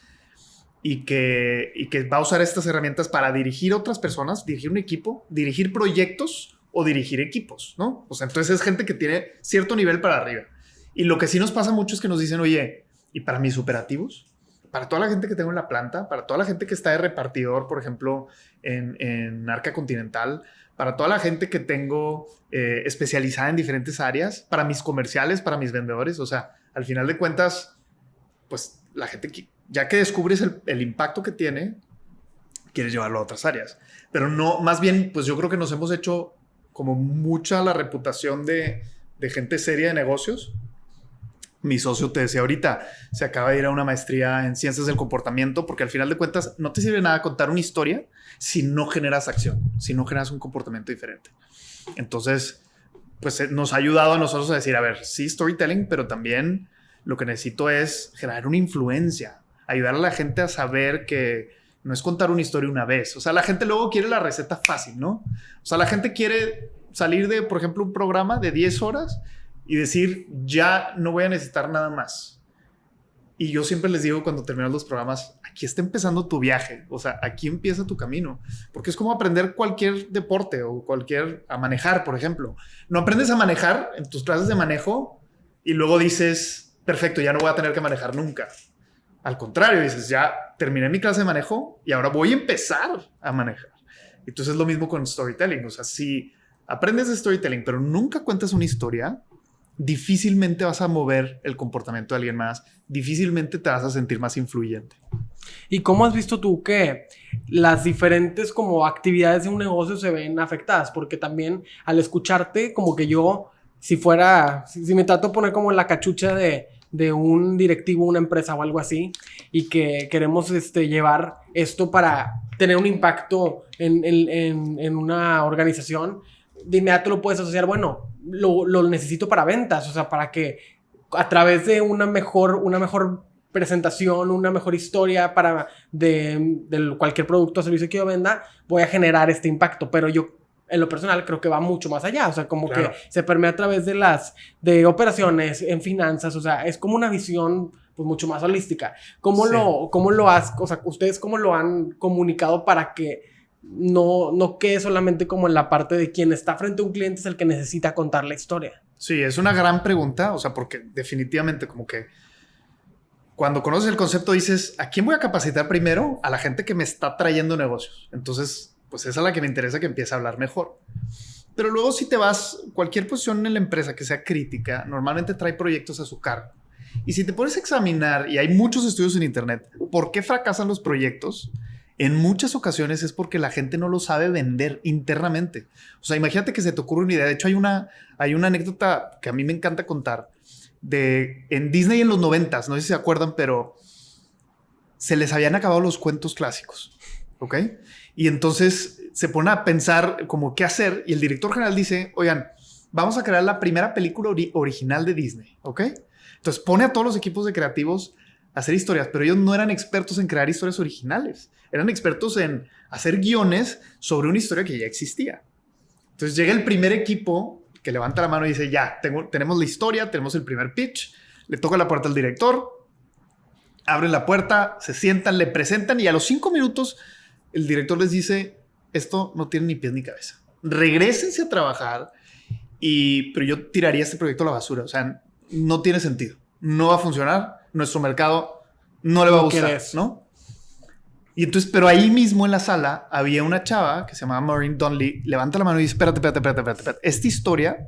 y que va a usar estas herramientas para dirigir a otras personas, dirigir un equipo, dirigir proyectos o dirigir equipos, ¿no? O sea, entonces es gente que tiene cierto nivel para arriba. Y lo que sí nos pasa mucho es que nos dicen, oye, ¿y para mis operativos? Para toda la gente que tengo en la planta, para toda la gente que está de repartidor, por ejemplo, en Arca Continental, para toda la gente que tengo especializada en diferentes áreas, para mis comerciales, para mis vendedores. O sea, al final de cuentas, pues la gente, ya que descubres el impacto que tiene, quieres llevarlo a otras áreas. Pero no, más bien, pues yo creo que nos hemos hecho como mucha la reputación de gente seria de negocios. Mi socio te decía ahorita, se acaba de ir a una maestría en ciencias del comportamiento, porque al final de cuentas no te sirve nada contar una historia si no generas acción, si no generas un comportamiento diferente. Entonces, pues nos ha ayudado a nosotros a decir, a ver, sí, storytelling, pero también lo que necesito es generar una influencia, ayudar a la gente a saber que no es contar una historia una vez. O sea, la gente luego quiere la receta fácil, ¿no? O sea, la gente quiere salir de, por ejemplo, un programa de 10 horas y decir, ya no voy a necesitar nada más. Y yo siempre les digo cuando terminan los programas, aquí está empezando tu viaje. O sea, aquí empieza tu camino. Porque es como aprender cualquier deporte o a manejar, por ejemplo. No aprendes a manejar en tus clases de manejo y luego dices, perfecto, ya no voy a tener que manejar nunca. Al contrario, dices, ya terminé mi clase de manejo y ahora voy a empezar a manejar. Entonces es lo mismo con storytelling. O sea, si aprendes de storytelling, pero nunca cuentas una historia, difícilmente vas a mover el comportamiento de alguien más, difícilmente te vas a sentir más influyente. ¿Y cómo has visto tú que las diferentes como actividades de un negocio se ven afectadas? Porque también al escucharte, como que yo, si me trato de poner como en la cachucha de un directivo, una empresa o algo así, y que queremos llevar esto para tener un impacto en una organización, de inmediato lo puedes asociar, bueno, lo necesito para ventas, o sea, para que a través de una mejor presentación, una mejor historia de cualquier producto o servicio que yo venda, voy a generar este impacto. Pero yo en lo personal, creo que va mucho más allá. O sea, como Claro. que se permea a través de operaciones, en finanzas. O sea, es como una visión pues mucho más holística. ¿Cómo Sí. o sea, ustedes cómo lo han comunicado para que no quede solamente como en la parte de quien está frente a un cliente es el que necesita contar la historia? Sí, es una gran pregunta, o sea, porque definitivamente como que cuando conoces el concepto dices, ¿a quién voy a capacitar primero? A la gente que me está trayendo negocios. Entonces, pues esa es la que me interesa que empiece a hablar mejor. Pero luego si te vas, cualquier posición en la empresa que sea crítica, normalmente trae proyectos a su cargo. Y si te pones a examinar, y hay muchos estudios en internet, ¿por qué fracasan los proyectos? En muchas ocasiones es porque la gente no lo sabe vender internamente. O sea, imagínate que se te ocurre una idea. De hecho, hay una anécdota que a mí me encanta contar en Disney en los 90s, no sé si se acuerdan, pero se les habían acabado los cuentos clásicos, ¿ok? Y entonces se pone a pensar como qué hacer y el director general dice, oigan, vamos a crear la primera película original de Disney, ¿ok? Entonces pone a todos los equipos de creativos a hacer historias, pero ellos no eran expertos en crear historias originales, eran expertos en hacer guiones sobre una historia que ya existía. Entonces llega el primer equipo que levanta la mano y dice, ya, tenemos la historia, tenemos el primer pitch, le toca la puerta al director, abren la puerta, se sientan, le presentan y a los 5 minutos el director les dice, esto no tiene ni pies ni cabeza. Regrésense a trabajar, pero yo tiraría este proyecto a la basura. O sea, no tiene sentido. No va a funcionar. Nuestro mercado no le va a gustar, ¿no? Y entonces, pero ahí mismo en la sala había una chava que se llamaba Maureen Donnelly, levanta la mano y dice, espérate. Esta historia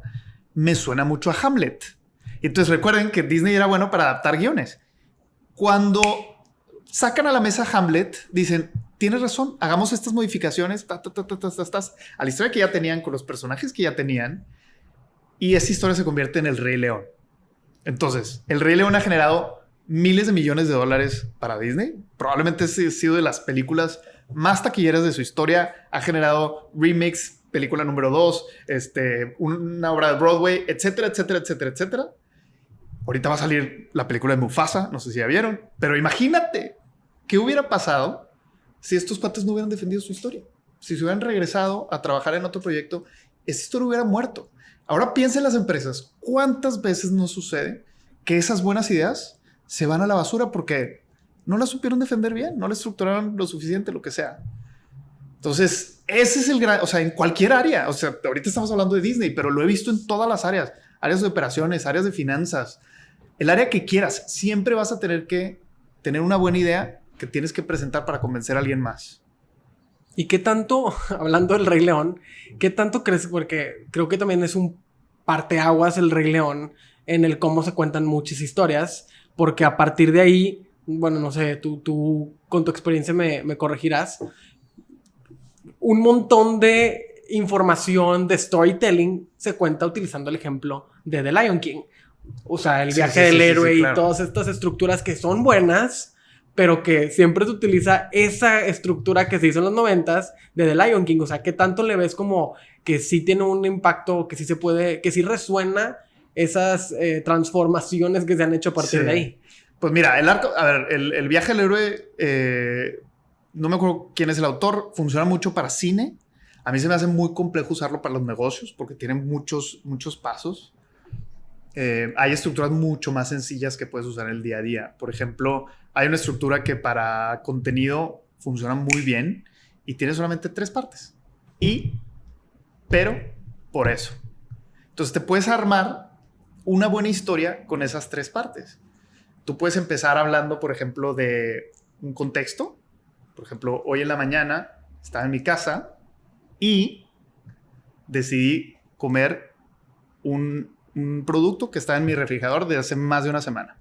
me suena mucho a Hamlet. Y entonces recuerden que Disney era bueno para adaptar guiones. Cuando sacan a la mesa Hamlet, dicen, tienes razón, hagamos estas modificaciones a la historia que ya tenían, con los personajes que ya tenían, y esa historia se convierte en El Rey León. Entonces, El Rey León ha generado miles de millones de dólares para Disney. Probablemente ha sido de las películas más taquilleras de su historia. Ha generado remakes, película número 2, una obra de Broadway, etcétera. Ahorita va a salir la película de Mufasa, no sé si ya vieron, pero imagínate qué hubiera pasado si estos cuates no hubieran defendido su historia. Si se hubieran regresado a trabajar en otro proyecto, esa historia hubiera muerto. Ahora piensa en las empresas. ¿Cuántas veces nos sucede que esas buenas ideas se van a la basura porque no las supieron defender bien, no las estructuraron lo suficiente, lo que sea? Entonces, ese es el gran... O sea, en cualquier área. O sea, ahorita estamos hablando de Disney, pero lo he visto en todas las áreas. Áreas de operaciones, áreas de finanzas. El área que quieras. Siempre vas a tener que tener una buena idea que tienes que presentar para convencer a alguien más. ¿Y qué tanto, hablando del Rey León, qué tanto crees? Porque creo que también es un parteaguas el Rey León en el cómo se cuentan muchas historias, porque a partir de ahí, bueno, no sé, tú con tu experiencia me corregirás, un montón de información de storytelling se cuenta utilizando el ejemplo de The Lion King. O sea, el viaje del héroe claro. Y todas estas estructuras que son buenas, pero que siempre se utiliza esa estructura que se hizo en los 90s de The Lion King. O sea, ¿qué tanto le ves como que sí tiene un impacto, que sí se puede, que sí resuena esas transformaciones que se han hecho a partir de ahí? Pues mira, el viaje del héroe, no me acuerdo quién es el autor, funciona mucho para cine. A mí se me hace muy complejo usarlo para los negocios porque tiene muchos pasos. Hay estructuras mucho más sencillas que puedes usar en el día a día. Por ejemplo, hay una estructura que para contenido funciona muy bien y tiene solamente 3 partes. Pero, por eso. Entonces te puedes armar una buena historia con esas 3 partes. Tú puedes empezar hablando, por ejemplo, de un contexto. Por ejemplo, hoy en la mañana estaba en mi casa y decidí comer un producto que está en mi refrigerador desde hace más de una semana.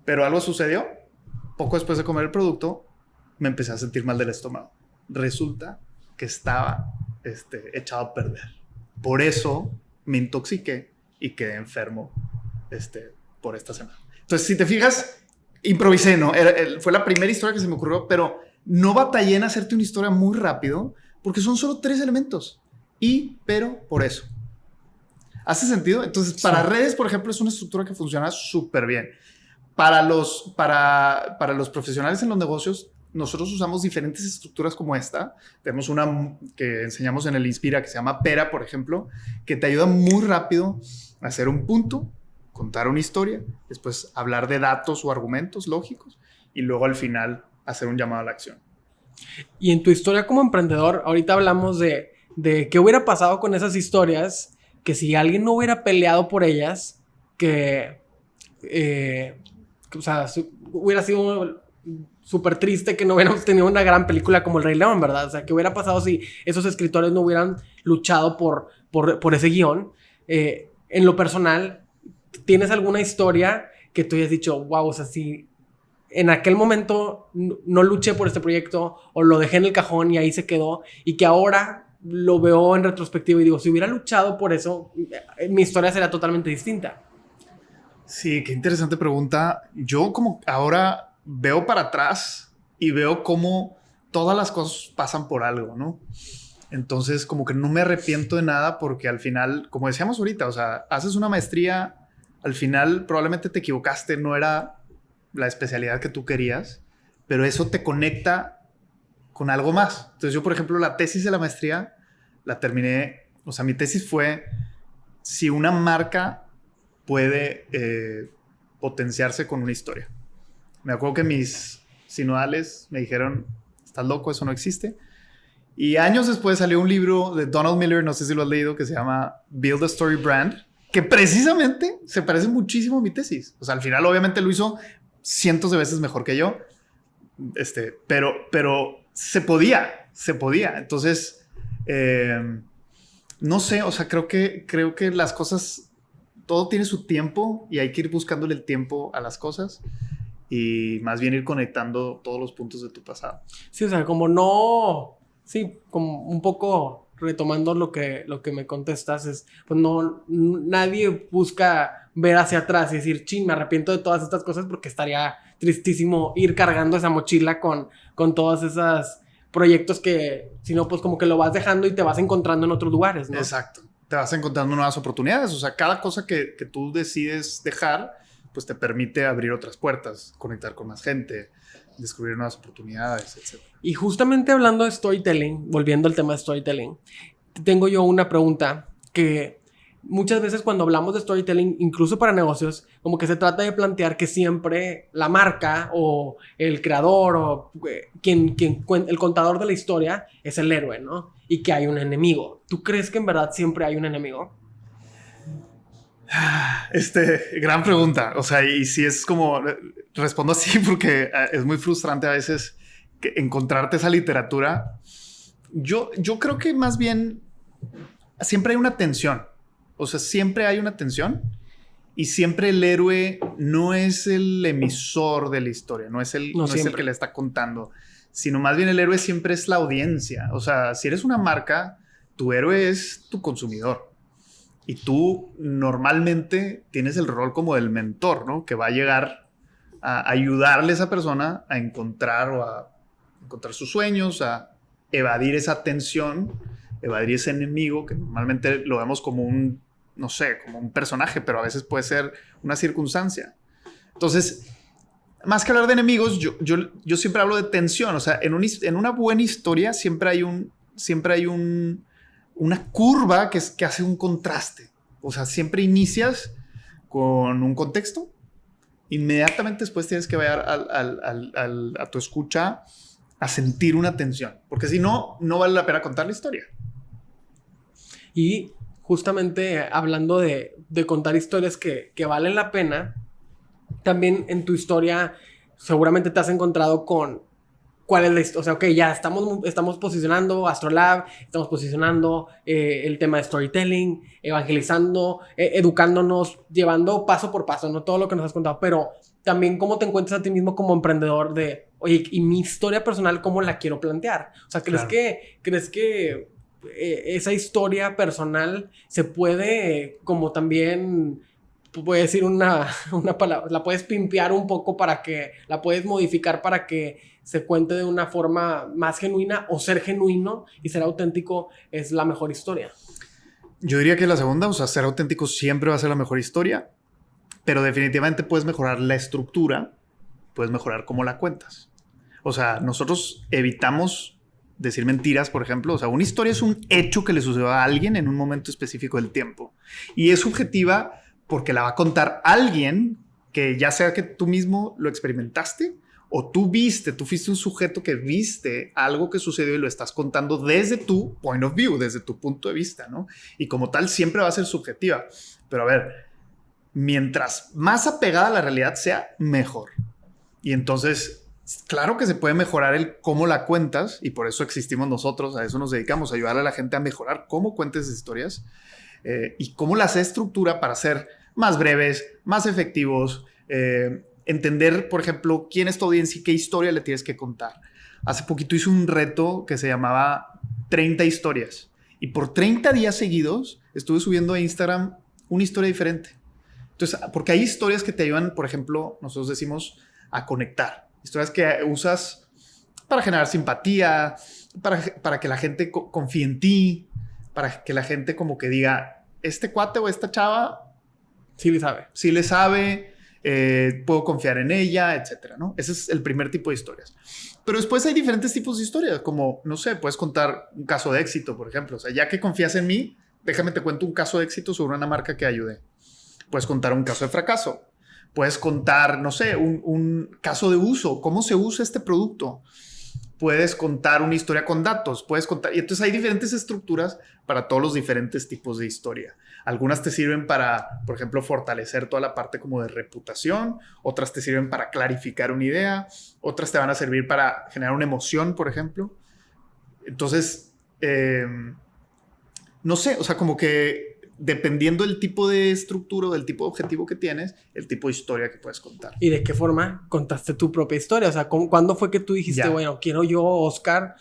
Pero algo sucedió. Poco después de comer el producto, me empecé a sentir mal del estómago. Resulta que estaba echado a perder. Por eso me intoxiqué y quedé enfermo por esta semana. Entonces, si te fijas, improvisé, ¿no? Fue la primera historia que se me ocurrió, pero no batallé en hacerte una historia muy rápido porque son solo 3 elementos. Pero, por eso. ¿Hace sentido? Entonces, para redes, por ejemplo, es una estructura que funciona súper bien. Para los profesionales en los negocios, nosotros usamos diferentes estructuras como esta. Tenemos una que enseñamos en el Inspira que se llama Pera, por ejemplo, que te ayuda muy rápido a hacer un punto, contar una historia, después hablar de datos o argumentos lógicos y luego al final hacer un llamado a la acción. Y en tu historia como emprendedor, ahorita hablamos de qué hubiera pasado con esas historias, que si alguien no hubiera peleado por ellas, o sea, hubiera sido súper triste que no hubiéramos tenido una gran película como El Rey León, ¿verdad? O sea, ¿qué hubiera pasado si esos escritores no hubieran luchado por ese guión? En lo personal, ¿tienes alguna historia que tú hayas dicho, wow, o sea, si en aquel momento no luché por este proyecto o lo dejé en el cajón y ahí se quedó, y que ahora lo veo en retrospectiva y digo, si hubiera luchado por eso, mi historia sería totalmente distinta? Sí, qué interesante pregunta. Yo como ahora veo para atrás y veo cómo todas las cosas pasan por algo, ¿no? Entonces como que no me arrepiento de nada porque al final, como decíamos ahorita, o sea, haces una maestría, al final probablemente te equivocaste, no era la especialidad que tú querías, pero eso te conecta con algo más. Entonces yo, por ejemplo, la tesis de la maestría la terminé, o sea, mi tesis fue si una marca puede potenciarse con una historia. Me acuerdo que mis sinodales me dijeron, estás loco, eso no existe. Y años después salió un libro de Donald Miller, no sé si lo has leído, que se llama Build a Story Brand, que precisamente se parece muchísimo a mi tesis. O sea, al final obviamente lo hizo cientos de veces mejor que yo, pero se podía. Entonces, no sé, o sea, creo que las cosas, todo tiene su tiempo y hay que ir buscándole el tiempo a las cosas y más bien ir conectando todos los puntos de tu pasado. Sí, o sea, como no... Sí, como un poco retomando lo que me contestas, es, pues no, nadie busca ver hacia atrás y decir, chin, me arrepiento de todas estas cosas, porque estaría tristísimo ir cargando esa mochila con todos esos proyectos que, si no, pues como que lo vas dejando y te vas encontrando en otros lugares, ¿no? Exacto. Te vas encontrando nuevas oportunidades. O sea, cada cosa que tú decides dejar, pues te permite abrir otras puertas, conectar con más gente, descubrir nuevas oportunidades, etc. Y justamente hablando de storytelling, volviendo al tema de storytelling, tengo yo una pregunta que muchas veces cuando hablamos de storytelling, incluso para negocios, como que se trata de plantear que siempre la marca o el creador o el contador de la historia es el héroe, ¿no? Y que hay un enemigo. ¿Tú crees que en verdad siempre hay un enemigo? Gran pregunta. O sea, y si es como... Respondo así porque es muy frustrante a veces que encontrarte esa literatura. Yo creo que más bien siempre hay una tensión. O sea, siempre hay una tensión y siempre el héroe no es el emisor de la historia, no es el que le está contando, sino más bien el héroe siempre es la audiencia. O sea, si eres una marca, tu héroe es tu consumidor. Y tú normalmente tienes el rol como del mentor, ¿no? Que va a llegar a ayudarle a esa persona a encontrar sus sueños, a evadir esa tensión, evadir ese enemigo que normalmente lo vemos como un, no sé, como un personaje, pero a veces puede ser una circunstancia. Entonces, más que hablar de enemigos, yo siempre hablo de tensión. O sea, en una buena historia siempre hay una curva que hace un contraste. O sea, siempre inicias con un contexto, inmediatamente después tienes que ver a tu escucha a sentir una tensión, porque si no, no vale la pena contar la historia. Y justamente hablando de contar historias que valen la pena, también en tu historia seguramente te has encontrado con cuál es la historia. O sea, ok, ya estamos posicionando Astrolab, estamos posicionando el tema de storytelling, evangelizando, educándonos, llevando paso por paso, no todo lo que nos has contado, pero también cómo te encuentras a ti mismo como emprendedor de, oye, y mi historia personal, ¿cómo la quiero plantear? O sea, ¿crees que esa historia personal se puede como también... Puedes decir una palabra, la puedes pimpear un poco la puedes modificar para que se cuente de una forma más genuina, o ser genuino y ser auténtico es la mejor historia? Yo diría que la segunda, o sea, ser auténtico siempre va a ser la mejor historia, pero definitivamente puedes mejorar la estructura, puedes mejorar cómo la cuentas. O sea, nosotros evitamos decir mentiras, por ejemplo. O sea, una historia es un hecho que le sucedió a alguien en un momento específico del tiempo. Y es subjetiva porque la va a contar alguien que ya sea que tú mismo lo experimentaste o tú fuiste un sujeto que viste algo que sucedió y lo estás contando desde tu point of view, desde tu punto de vista, ¿no? Y como tal siempre va a ser subjetiva. Pero a ver, mientras más apegada a la realidad sea, mejor. Y entonces, claro que se puede mejorar el cómo la cuentas y por eso existimos nosotros, a eso nos dedicamos, a ayudar a la gente a mejorar cómo cuentes historias y cómo las estructura para ser más breves, más efectivos, entender, por ejemplo, quién es tu audiencia y qué historia le tienes que contar. Hace poquito hice un reto que se llamaba 30 historias y por 30 días seguidos estuve subiendo a Instagram una historia diferente. Entonces, porque hay historias que te ayudan, por ejemplo, nosotros decimos a conectar. Historias que usas para generar simpatía, para que la gente confíe en ti, para que la gente como que diga, este cuate o esta chava sí le sabe. Sí le sabe, puedo confiar en ella, etcétera, ¿no? Ese es el primer tipo de historias. Pero después hay diferentes tipos de historias, como, no sé, puedes contar un caso de éxito, por ejemplo. O sea, ya que confías en mí, déjame te cuento un caso de éxito sobre una marca que ayudé. Puedes contar un caso de fracaso. Puedes contar, no sé, un caso de uso. ¿Cómo se usa este producto? Puedes contar una historia con datos. Puedes contar... Y entonces hay diferentes estructuras para todos los diferentes tipos de historia. Algunas te sirven para, por ejemplo, fortalecer toda la parte como de reputación. Otras te sirven para clarificar una idea. Otras te van a servir para generar una emoción, por ejemplo. Entonces, no sé, o sea, como que dependiendo del tipo de estructura, del tipo de objetivo que tienes, el tipo de historia que puedes contar. ¿Y de qué forma contaste tu propia historia? O sea, ¿cuándo fue que tú dijiste, bueno, quiero yo, Oscar,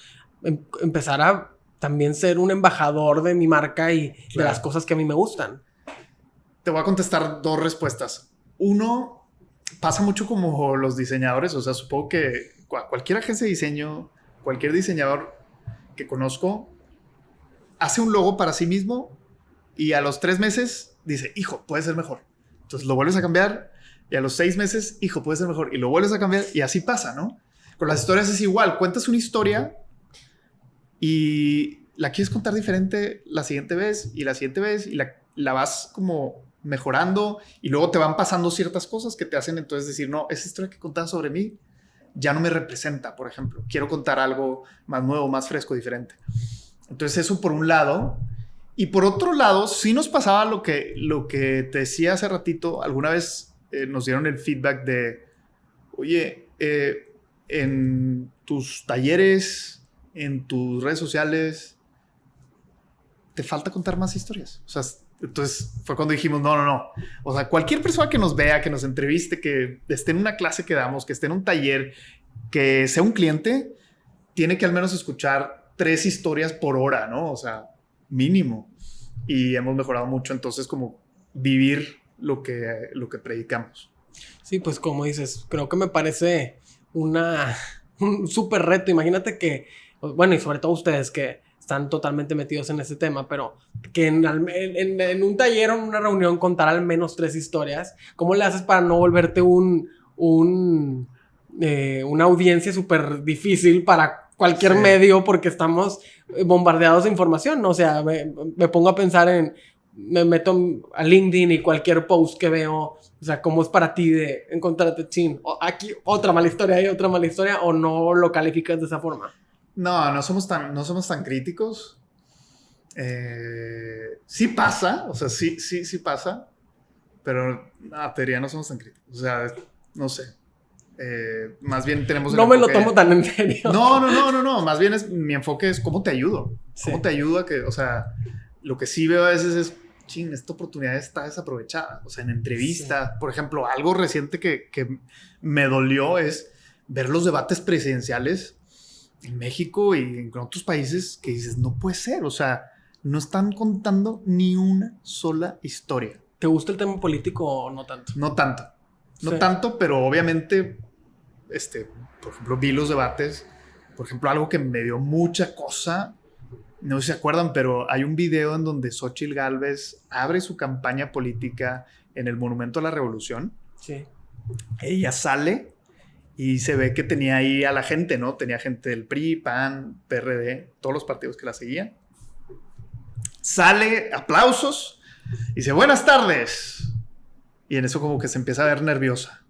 empezar a también ser un embajador de mi marca y de las cosas que a mí me gustan? Te voy a contestar dos respuestas. Uno, pasa mucho como los diseñadores. O sea, supongo que cualquier agencia de diseño, cualquier diseñador que conozco, hace un logo para sí mismo y a los 3 meses dice, hijo, puede ser mejor. Entonces lo vuelves a cambiar y a los 6 meses, hijo, puede ser mejor. Y lo vuelves a cambiar y así pasa, ¿no? Con las historias es igual. Cuentas una historia y la quieres contar diferente la siguiente vez y la siguiente vez y la vas como mejorando y luego te van pasando ciertas cosas que te hacen entonces decir, no, esa historia que contabas sobre mí ya no me representa, por ejemplo. Quiero contar algo más nuevo, más fresco, diferente. Entonces eso por un lado. Y por otro lado, sí nos pasaba lo que te decía hace ratito. Alguna vez nos dieron el feedback de, oye, en tus talleres, en tus redes sociales, te falta contar más historias. O sea, entonces fue cuando dijimos, no. O sea, cualquier persona que nos vea, que nos entreviste, que esté en una clase que damos, que esté en un taller, que sea un cliente, tiene que al menos escuchar 3 historias por hora, ¿no? O sea, mínimo. Y hemos mejorado mucho, entonces, como vivir lo que predicamos. Sí, pues como dices, creo que me parece un súper reto. Imagínate que, bueno, y sobre todo ustedes que están totalmente metidos en ese tema, pero que en un taller o en una reunión contar al menos 3 historias. ¿Cómo le haces para no volverte una audiencia súper difícil para cualquier medio, porque estamos bombardeados de información, ¿no? O sea, me pongo a pensar me meto a LinkedIn y cualquier post que veo, o sea, ¿cómo es para ti de encontrarte aquí otra mala historia y otra mala historia, o no lo calificas de esa forma? No somos tan críticos. Sí pasa, o sea, sí pasa, pero te diría, no somos tan críticos. O sea, no sé. Más bien tenemos... No me lo tomo tan en serio. No. Más bien mi enfoque es cómo te ayudo. Sí. Cómo te ayudo a que, o sea, lo que sí veo a veces es, esta oportunidad está desaprovechada. O sea, en entrevistas, por ejemplo, algo reciente que me dolió es ver los debates presidenciales en México y en otros países que dices, no puede ser. O sea, no están contando ni una sola historia. ¿Te gusta el tema político o no tanto? No tanto. No tanto, pero obviamente, por ejemplo, vi los debates. Por ejemplo, algo que me dio mucha cosa, no sé si se acuerdan, pero hay un video en donde Xóchitl Gálvez abre su campaña política en el Monumento a la Revolución. Sí. Ella sale Y se ve que tenía ahí a la gente, ¿no? Tenía gente del PRI, PAN, PRD, todos los partidos que la seguían. Sale, aplausos, y dice, buenas tardes. Y en eso como que se empieza a ver nerviosa.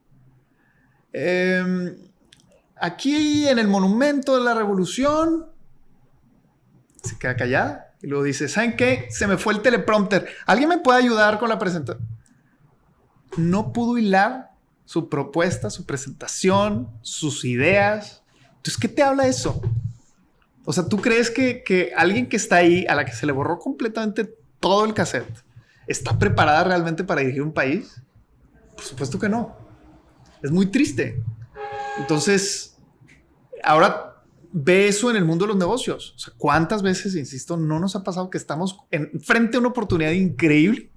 Aquí en el Monumento de la Revolución, se queda callada y luego dice, ¿saben qué? Se me fue el teleprompter. ¿Alguien me puede ayudar con la presentación? No pudo hilar su propuesta, su presentación, sus ideas. Entonces, ¿qué te habla eso? O sea, ¿tú crees que alguien que está ahí, a la que se le borró completamente todo el cassette, está preparada realmente para dirigir un país? Por supuesto que no. Es muy triste. Entonces, ahora ve eso en el mundo de los negocios. O sea, ¿cuántas veces, insisto, no nos ha pasado que estamos frente a una oportunidad increíble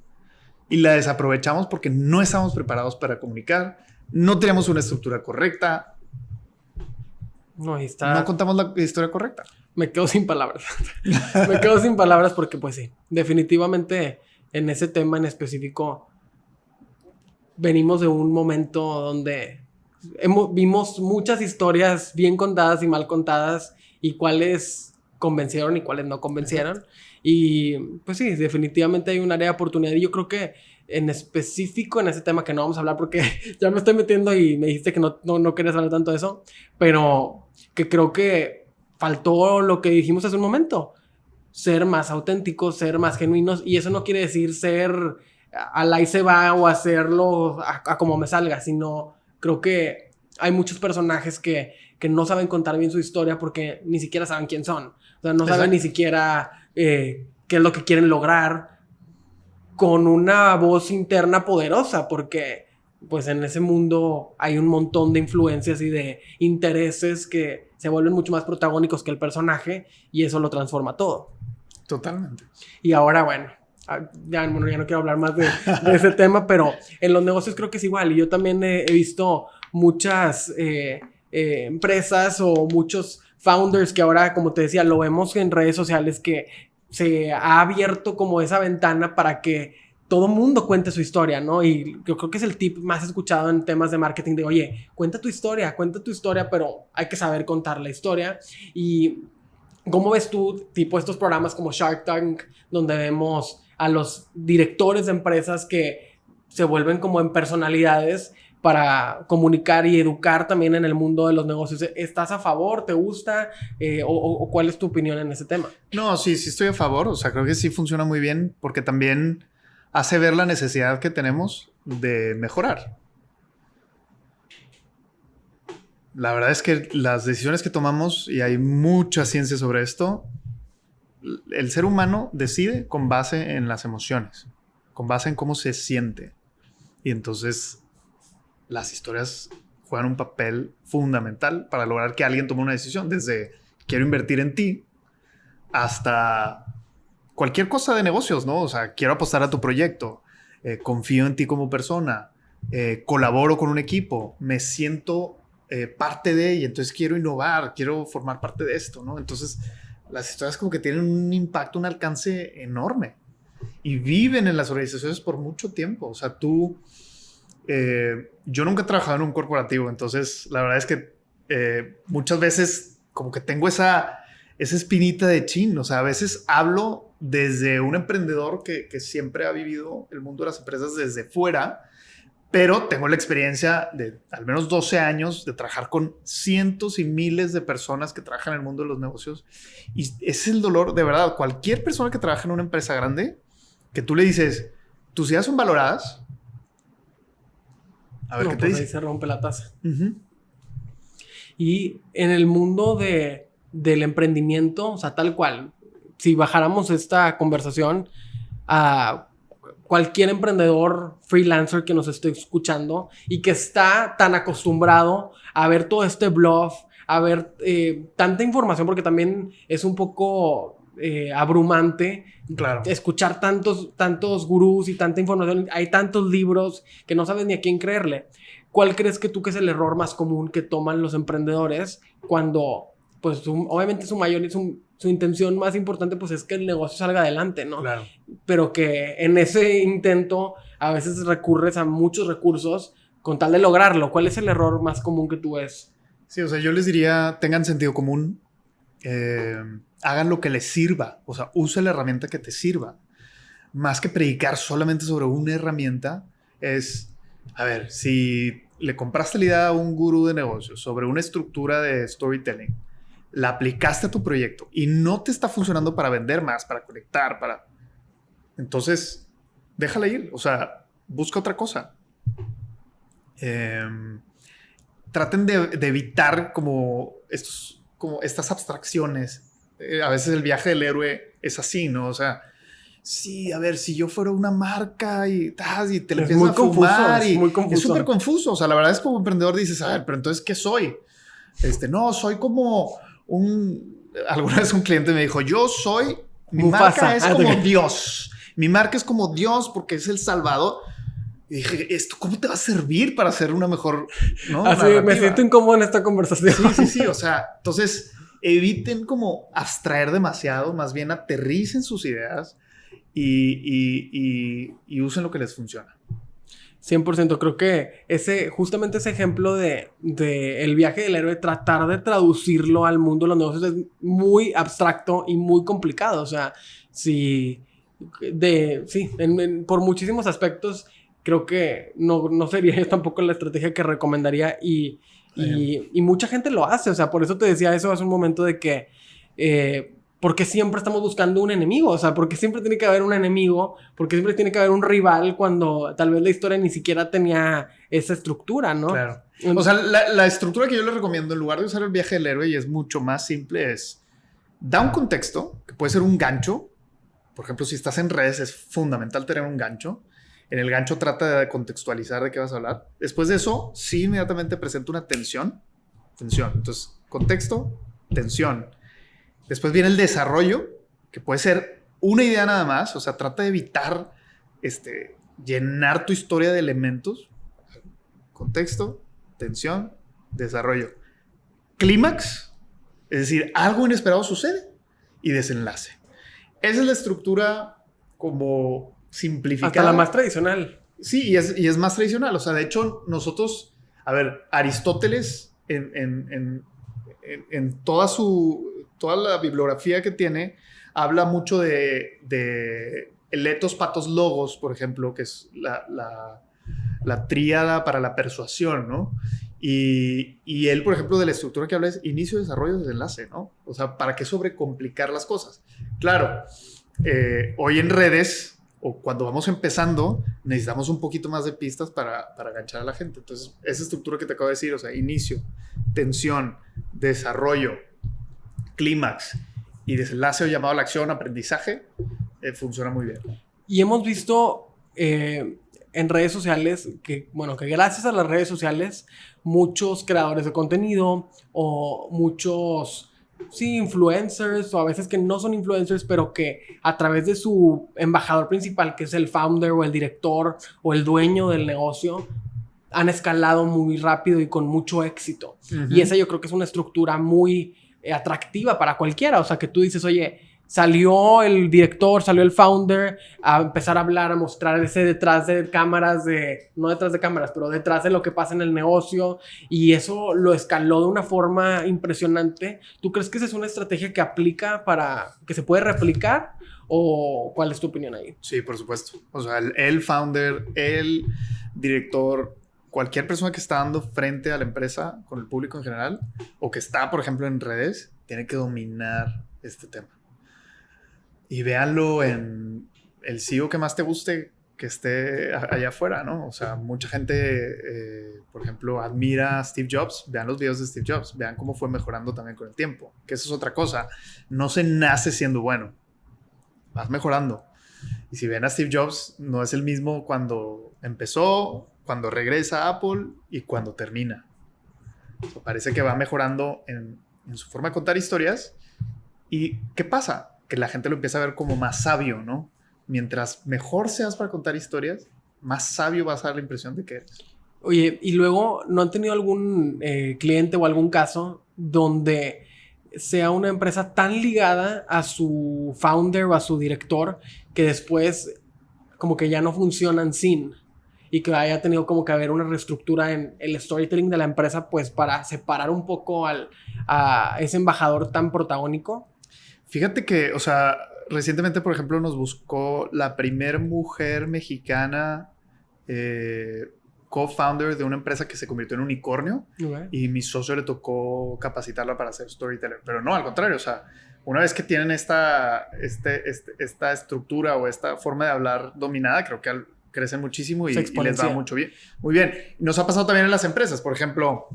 y la desaprovechamos porque no estamos preparados para comunicar, no tenemos una estructura correcta, No contamos la historia correcta? Me quedo sin palabras. Me quedo sin palabras porque, pues sí, definitivamente en ese tema en específico venimos de un momento donde vimos muchas historias bien contadas y mal contadas y cuáles convencieron y cuáles no convencieron. Y pues sí, definitivamente hay un área de oportunidad y yo creo que en específico en ese tema que no vamos a hablar porque ya me estoy metiendo y me dijiste que no querías hablar tanto de eso, pero que creo que faltó lo que dijimos hace un momento, ser más auténticos, ser más genuinos, y eso no quiere decir ser al ahí se va o hacerlo a como me salga, sino creo que hay muchos personajes que no saben contar bien su historia porque ni siquiera saben quién son, o sea, no saben ni siquiera qué es lo que quieren lograr con una voz interna poderosa, porque pues en ese mundo hay un montón de influencias y de intereses que se vuelven mucho más protagónicos que el personaje y eso lo transforma todo. Totalmente. Y ahora, bueno, ya no quiero hablar más de ese tema, pero en los negocios creo que es igual. Y yo también he visto muchas empresas o muchos founders que ahora, como te decía, lo vemos en redes sociales que se ha abierto como esa ventana para que todo mundo cuente su historia, ¿no? Y yo creo que es el tip más escuchado en temas de marketing de, oye, cuenta tu historia, pero hay que saber contar la historia. Y ¿cómo ves tú, tipo estos programas como Shark Tank, donde vemos a los directores de empresas que se vuelven como en personalidades para comunicar y educar también en el mundo de los negocios? ¿Estás a favor? ¿Te gusta? ¿O cuál es tu opinión en ese tema? No, sí estoy a favor. O sea, creo que sí funciona muy bien porque también hace ver la necesidad que tenemos de mejorar. La verdad es que las decisiones que tomamos, y hay mucha ciencia sobre esto, el ser humano decide con base en las emociones, con base en cómo se siente. Y entonces las historias juegan un papel fundamental para lograr que alguien tome una decisión, desde quiero invertir en ti hasta cualquier cosa de negocios, ¿no? O sea, quiero apostar a tu proyecto, confío en ti como persona, colaboro con un equipo, me siento parte de, y entonces quiero innovar, quiero formar parte de esto, ¿no? Entonces, las historias como que tienen un impacto, un alcance enorme y viven en las organizaciones por mucho tiempo. O sea, yo nunca he trabajado en un corporativo, entonces la verdad es que muchas veces como que tengo esa espinita de chin. O sea, a veces hablo desde un emprendedor que siempre ha vivido el mundo de las empresas desde fuera, pero tengo la experiencia de al menos 12 años de trabajar con cientos y miles de personas que trabajan en el mundo de los negocios. Y es el dolor, de verdad. Cualquier persona que trabaja en una empresa grande, que tú le dices, tus ideas son valoradas, a ver qué te pues dice. ahí se rompe la taza. Uh-huh. Y en el mundo del emprendimiento, o sea, tal cual, si bajáramos esta conversación a cualquier emprendedor freelancer que nos esté escuchando y que está tan acostumbrado a ver todo este bluff, a ver tanta información, porque también es un poco abrumante, claro, escuchar tantos gurús y tanta información, hay tantos libros que no sabes ni a quién creerle. ¿Cuál crees que es el error más común que toman los emprendedores cuando, pues, obviamente su intención más importante pues es que el negocio salga adelante, ¿no? Claro. Pero que en ese intento a veces recurres a muchos recursos con tal de lograrlo. ¿Cuál es el error más común que tú ves? Sí, o sea, yo les diría, tengan sentido común, hagan lo que les sirva, o sea, usa la herramienta que te sirva. Más que predicar solamente sobre una herramienta, es, a ver, si le compraste la idea a un gurú de negocios sobre una estructura de storytelling, la aplicaste a tu proyecto y no te está funcionando para vender más, para conectar, para... Entonces, déjala ir, o sea, busca otra cosa. Traten de evitar como estas abstracciones. A veces el viaje del héroe es así, ¿no? O sea, sí, a ver, si yo fuera una marca y te le Es empiezas muy a confuso, fumar es y muy confuso. es súper confuso. O sea, la verdad es que como emprendedor dices, a ver, pero entonces, ¿qué soy? No, soy como alguna vez un cliente me dijo, mi Mufasa. marca es como Dios. Mi marca es como Dios porque es el Salvador. Y dije, ¿esto cómo te va a servir para hacer una mejor, ¿no? Así, narrativa? me siento incómodo en esta conversación. Sí. O sea, entonces eviten como abstraer demasiado, más bien aterricen sus ideas y usen lo que les funciona. 100%, creo que justamente ese ejemplo de el viaje del héroe, tratar de traducirlo al mundo de los negocios es muy abstracto y muy complicado. O sea, por muchísimos aspectos, creo que no sería yo tampoco la estrategia que recomendaría y mucha gente lo hace. O sea, por eso te decía eso hace un momento de que porque siempre estamos buscando un enemigo, o sea, porque siempre tiene que haber un enemigo, porque siempre tiene que haber un rival cuando tal vez la historia ni siquiera tenía esa estructura, ¿no? Claro. O sea, la estructura que yo les recomiendo, en lugar de usar el viaje del héroe, y es mucho más simple, es da un contexto, que puede ser un gancho. Por ejemplo, si estás en redes, es fundamental tener un gancho. En el gancho trata de contextualizar de qué vas a hablar. Después de eso, sí inmediatamente presenta una tensión. Entonces, contexto, tensión. Después viene el desarrollo, que puede ser una idea nada más. O sea, trata de evitar llenar tu historia de elementos. Contexto, tensión, desarrollo. Clímax, es decir, algo inesperado sucede. Y desenlace. Esa es la estructura como simplificada. Hasta la más tradicional. Sí, y es más tradicional. O sea, de hecho, nosotros, a ver, Aristóteles en toda la bibliografía que tiene, habla mucho de el ethos, pathos, logos, por ejemplo, que es la tríada para la persuasión, ¿no? Y él, por ejemplo, de la estructura que habla es inicio, desarrollo, desenlace, ¿no? O sea, ¿para qué sobrecomplicar las cosas? Claro, hoy en redes, o cuando vamos empezando, necesitamos un poquito más de pistas para enganchar a la gente. Entonces, esa estructura que te acabo de decir, o sea, inicio, tensión, desarrollo, clímax y desenlace o llamado a la acción, aprendizaje, funciona muy bien. Y hemos visto en redes sociales que gracias a las redes sociales, muchos creadores de contenido o muchos influencers, o a veces que no son influencers, pero que a través de su embajador principal, que es el founder o el director o el dueño del negocio, han escalado muy rápido y con mucho éxito. Uh-huh. Y esa yo creo que es una estructura muy atractiva para cualquiera. O sea, que tú dices, oye, salió el director, salió el founder a empezar a hablar, a mostrar ese detrás de cámaras, no detrás de cámaras, pero detrás de lo que pasa en el negocio, y eso lo escaló de una forma impresionante. ¿Tú crees que esa es una estrategia que aplica que se puede replicar? ¿O cuál es tu opinión ahí? Sí, por supuesto. O sea, el founder, el director, cualquier persona que está dando frente a la empresa con el público en general, o que está, por ejemplo, en redes, tiene que dominar este tema. Y véanlo en el CEO que más te guste que esté allá afuera, ¿no? O sea, mucha gente, por ejemplo, admira a Steve Jobs. Vean los videos de Steve Jobs. Vean cómo fue mejorando también con el tiempo. Que eso es otra cosa. No se nace siendo bueno. Vas mejorando. Y si ven a Steve Jobs, no es el mismo cuando empezó, cuando regresa a Apple y cuando termina. O sea, parece que va mejorando en su forma de contar historias. ¿Y qué pasa? Que la gente lo empieza a ver como más sabio, ¿no? Mientras mejor seas para contar historias, más sabio vas a dar la impresión de que eres. Oye, y luego, ¿no han tenido algún cliente o algún caso donde sea una empresa tan ligada a su founder o a su director que después como que ya no funcionan sin? y que haya tenido como que haber una reestructura en el storytelling de la empresa, pues para separar un poco a ese embajador tan protagónico? Fíjate que, o sea, recientemente, por ejemplo, nos buscó la primer mujer mexicana co-founder de una empresa que se convirtió en unicornio, Okay. y mi socio le tocó capacitarla para ser storyteller. Pero no, al contrario, o sea, una vez que tienen esta estructura o esta forma de hablar dominada, creo que crecen muchísimo y les va mucho bien. Muy bien. Nos ha pasado también en las empresas. Por ejemplo,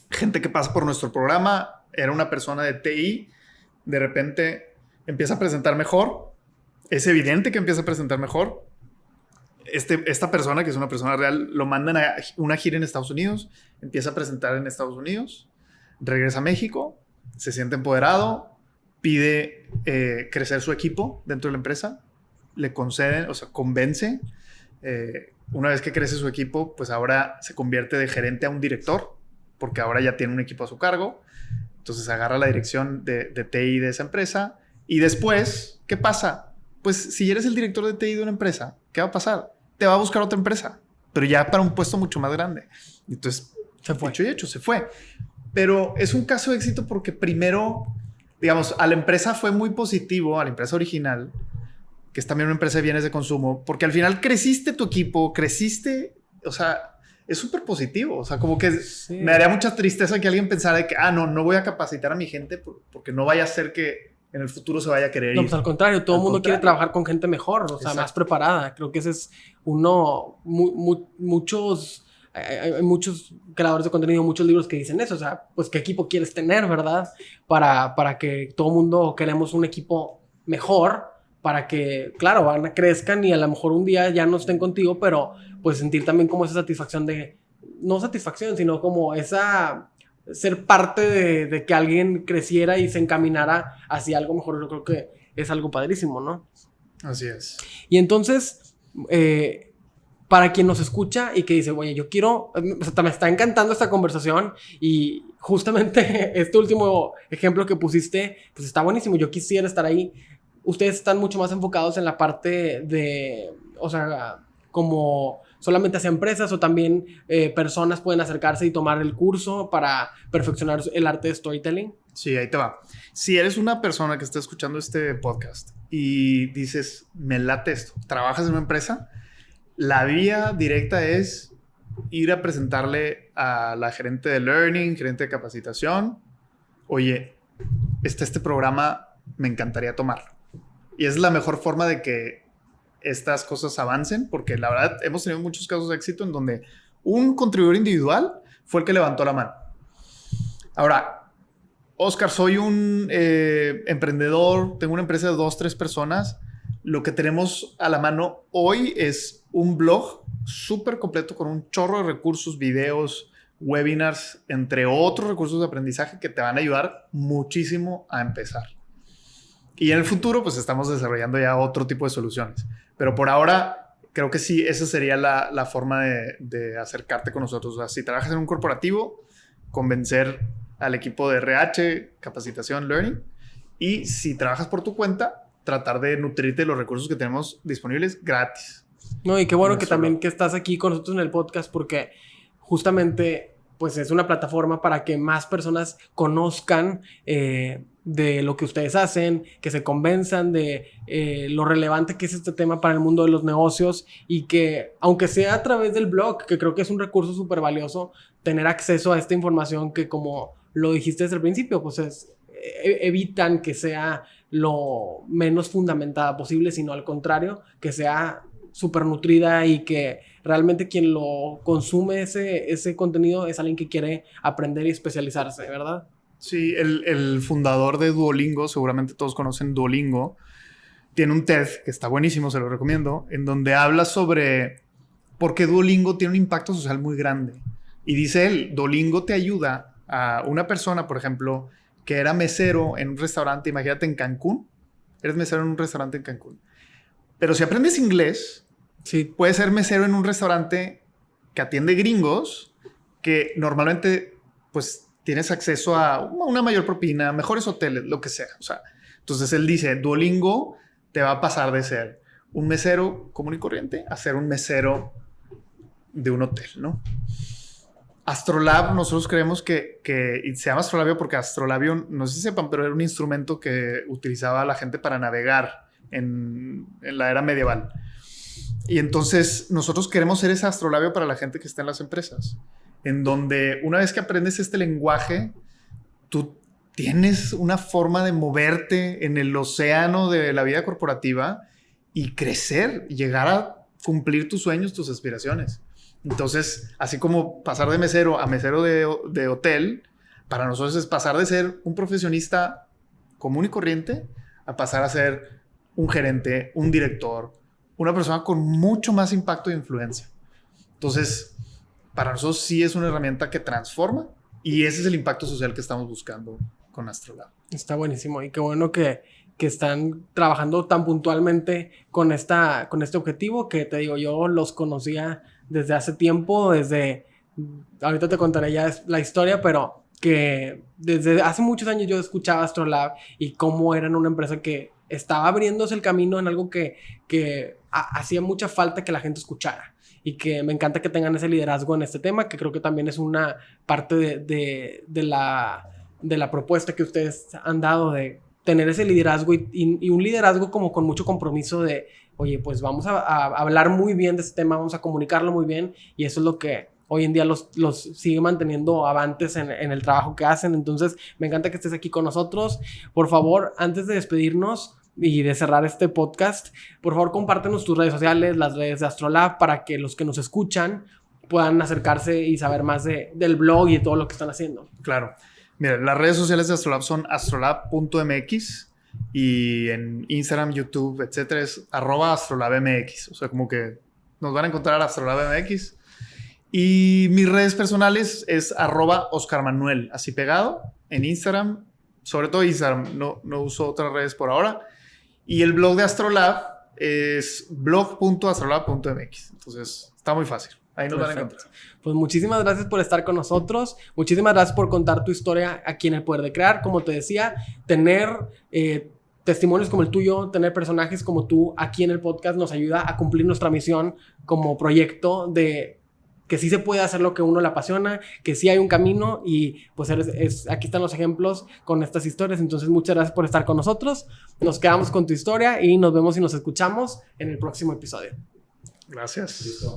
gente que pasa por nuestro programa, era una persona de TI, de repente empieza a presentar mejor. Es evidente que empieza a presentar mejor. Esta persona, que es una persona real, lo mandan a una gira en Estados Unidos, empieza a presentar en Estados Unidos, regresa a México, se siente empoderado, pide crecer su equipo dentro de la empresa, le conceden, o sea, convence. Una vez que crece su equipo, pues ahora se convierte de gerente a un director, porque ahora ya tiene un equipo a su cargo. Entonces agarra la dirección de TI de esa empresa. Y después, ¿qué pasa? Pues si eres el director de TI de una empresa, ¿qué va a pasar? Te va a buscar otra empresa, pero ya para un puesto mucho más grande. Entonces, se fue. Dicho y hecho, se fue. Pero es un caso de éxito porque primero, digamos, a la empresa fue muy positivo, a la empresa original, que es también una empresa de bienes de consumo, porque al final creciste tu equipo, creciste, o sea, es súper positivo. O sea, como que sí. Me daría mucha tristeza que alguien pensara de que, no voy a capacitar a mi gente porque no vaya a ser que en el futuro se vaya a querer ir. No, pues al contrario, todo el mundo quiere trabajar con gente mejor, o sea, más preparada. Creo que ese es hay muchos creadores de contenido, muchos libros que dicen eso, o sea, pues qué equipo quieres tener, ¿verdad? Para que todo el mundo queremos un equipo mejor, para que, claro, crezcan y a lo mejor un día ya no estén contigo, pero pues sentir también como esa satisfacción no satisfacción, sino como esa... ser parte de que alguien creciera y se encaminara hacia algo mejor. Yo creo que es algo padrísimo, ¿no? Así es. Y entonces, para quien nos escucha y que dice, oye, yo quiero, o sea, me está encantando esta conversación y justamente este último ejemplo que pusiste, pues está buenísimo, yo quisiera estar ahí. Ustedes están mucho más enfocados en la parte de, o sea, como solamente hacia empresas o también personas pueden acercarse y tomar el curso para perfeccionar el arte de storytelling. Sí, ahí te va. Si eres una persona que está escuchando este podcast y dices, me late esto, trabajas en una empresa, la vía directa es ir a presentarle a la gerente de learning, gerente de capacitación, oye, este programa, me encantaría tomarlo. Y es la mejor forma de que estas cosas avancen, porque la verdad hemos tenido muchos casos de éxito en donde un contribuidor individual fue el que levantó la mano. Ahora, Oscar, soy un emprendedor, tengo una empresa de 2-3 personas. Lo que tenemos a la mano hoy es un blog súper completo con un chorro de recursos, videos, webinars, entre otros recursos de aprendizaje que te van a ayudar muchísimo a empezar. Y en el futuro, pues estamos desarrollando ya otro tipo de soluciones. Pero por ahora, creo que sí, esa sería la forma de acercarte con nosotros. O sea, si trabajas en un corporativo, convencer al equipo de RH, capacitación, learning. Y si trabajas por tu cuenta, tratar de nutrirte de los recursos que tenemos disponibles gratis. No, y qué bueno que también que estás aquí con nosotros en el podcast, porque justamente pues es una plataforma para que más personas conozcan de lo que ustedes hacen, que se convenzan de lo relevante que es este tema para el mundo de los negocios y que, aunque sea a través del blog, que creo que es un recurso súper valioso, tener acceso a esta información que, como lo dijiste desde el principio, pues evitan que sea lo menos fundamentada posible, sino al contrario, que sea súper nutrida y que realmente quien lo consume ese contenido es alguien que quiere aprender y especializarse, ¿verdad? Sí, el fundador de Duolingo, seguramente todos conocen Duolingo, tiene un TED que está buenísimo, se lo recomiendo, en donde habla sobre por qué Duolingo tiene un impacto social muy grande. Y dice él, Duolingo te ayuda a una persona, por ejemplo, que era mesero en un restaurante, imagínate en Cancún, eres mesero en un restaurante en Cancún. Pero si aprendes inglés, sí, puedes ser mesero en un restaurante que atiende gringos, que normalmente pues tienes acceso a una mayor propina, mejores hoteles, lo que sea. O sea, entonces él dice, Duolingo te va a pasar de ser un mesero común y corriente a ser un mesero de un hotel, ¿no? Astrolab, nosotros creemos que se llama Astrolabio porque Astrolabio, no sé si sepan, pero era un instrumento que utilizaba la gente para navegar en la era medieval. Y entonces nosotros queremos ser ese astrolabio para la gente que está en las empresas, en donde una vez que aprendes este lenguaje, tú tienes una forma de moverte en el océano de la vida corporativa y crecer, llegar a cumplir tus sueños, tus aspiraciones. Entonces, así como pasar de mesero a mesero de hotel, para nosotros es pasar de ser un profesionista común y corriente a pasar a ser un gerente, un director, una persona con mucho más impacto e influencia. Entonces, para nosotros sí es una herramienta que transforma y ese es el impacto social que estamos buscando con Astrolab. Está buenísimo y qué bueno que están trabajando tan puntualmente con este objetivo que te digo, yo los conocía desde hace tiempo, ahorita te contaré ya la historia, pero que desde hace muchos años yo escuchaba Astrolab y cómo eran una empresa que estaba abriéndose el camino en algo que hacía mucha falta que la gente escuchara. Y que me encanta que tengan ese liderazgo en este tema, que creo que también es una parte de la propuesta que ustedes han dado de tener ese liderazgo y un liderazgo como con mucho compromiso de, oye, pues vamos a hablar muy bien de este tema, vamos a comunicarlo muy bien y eso es lo que hoy en día los sigue manteniendo avantes en el trabajo que hacen. Entonces, me encanta que estés aquí con nosotros. Por favor, antes de despedirnos y de cerrar este podcast, por favor, compártenos tus redes sociales, las redes de Astrolab, para que los que nos escuchan puedan acercarse y saber más del blog y de todo lo que están haciendo. Claro. Mira, las redes sociales de Astrolab son astrolab.mx y en Instagram, YouTube, etcétera, es @astrolabmx. O sea, como que nos van a encontrar astrolabmx. Y mis redes personales es @OscarManuel, así pegado, en Instagram. Sobre todo Instagram, no uso otras redes por ahora. Y el blog de Astrolab es blog.astrolab.mx. Entonces, está muy fácil. Ahí nos van a encontrar. Pues muchísimas gracias por estar con nosotros. Muchísimas gracias por contar tu historia aquí en El Poder de Crear. Como te decía, tener testimonios como el tuyo, tener personajes como tú aquí en el podcast nos ayuda a cumplir nuestra misión como proyecto de que sí se puede hacer lo que uno le apasiona, que sí hay un camino y pues aquí están los ejemplos con estas historias. Entonces, muchas gracias por estar con nosotros. Nos quedamos con tu historia y nos vemos y nos escuchamos en el próximo episodio. Gracias. Listo.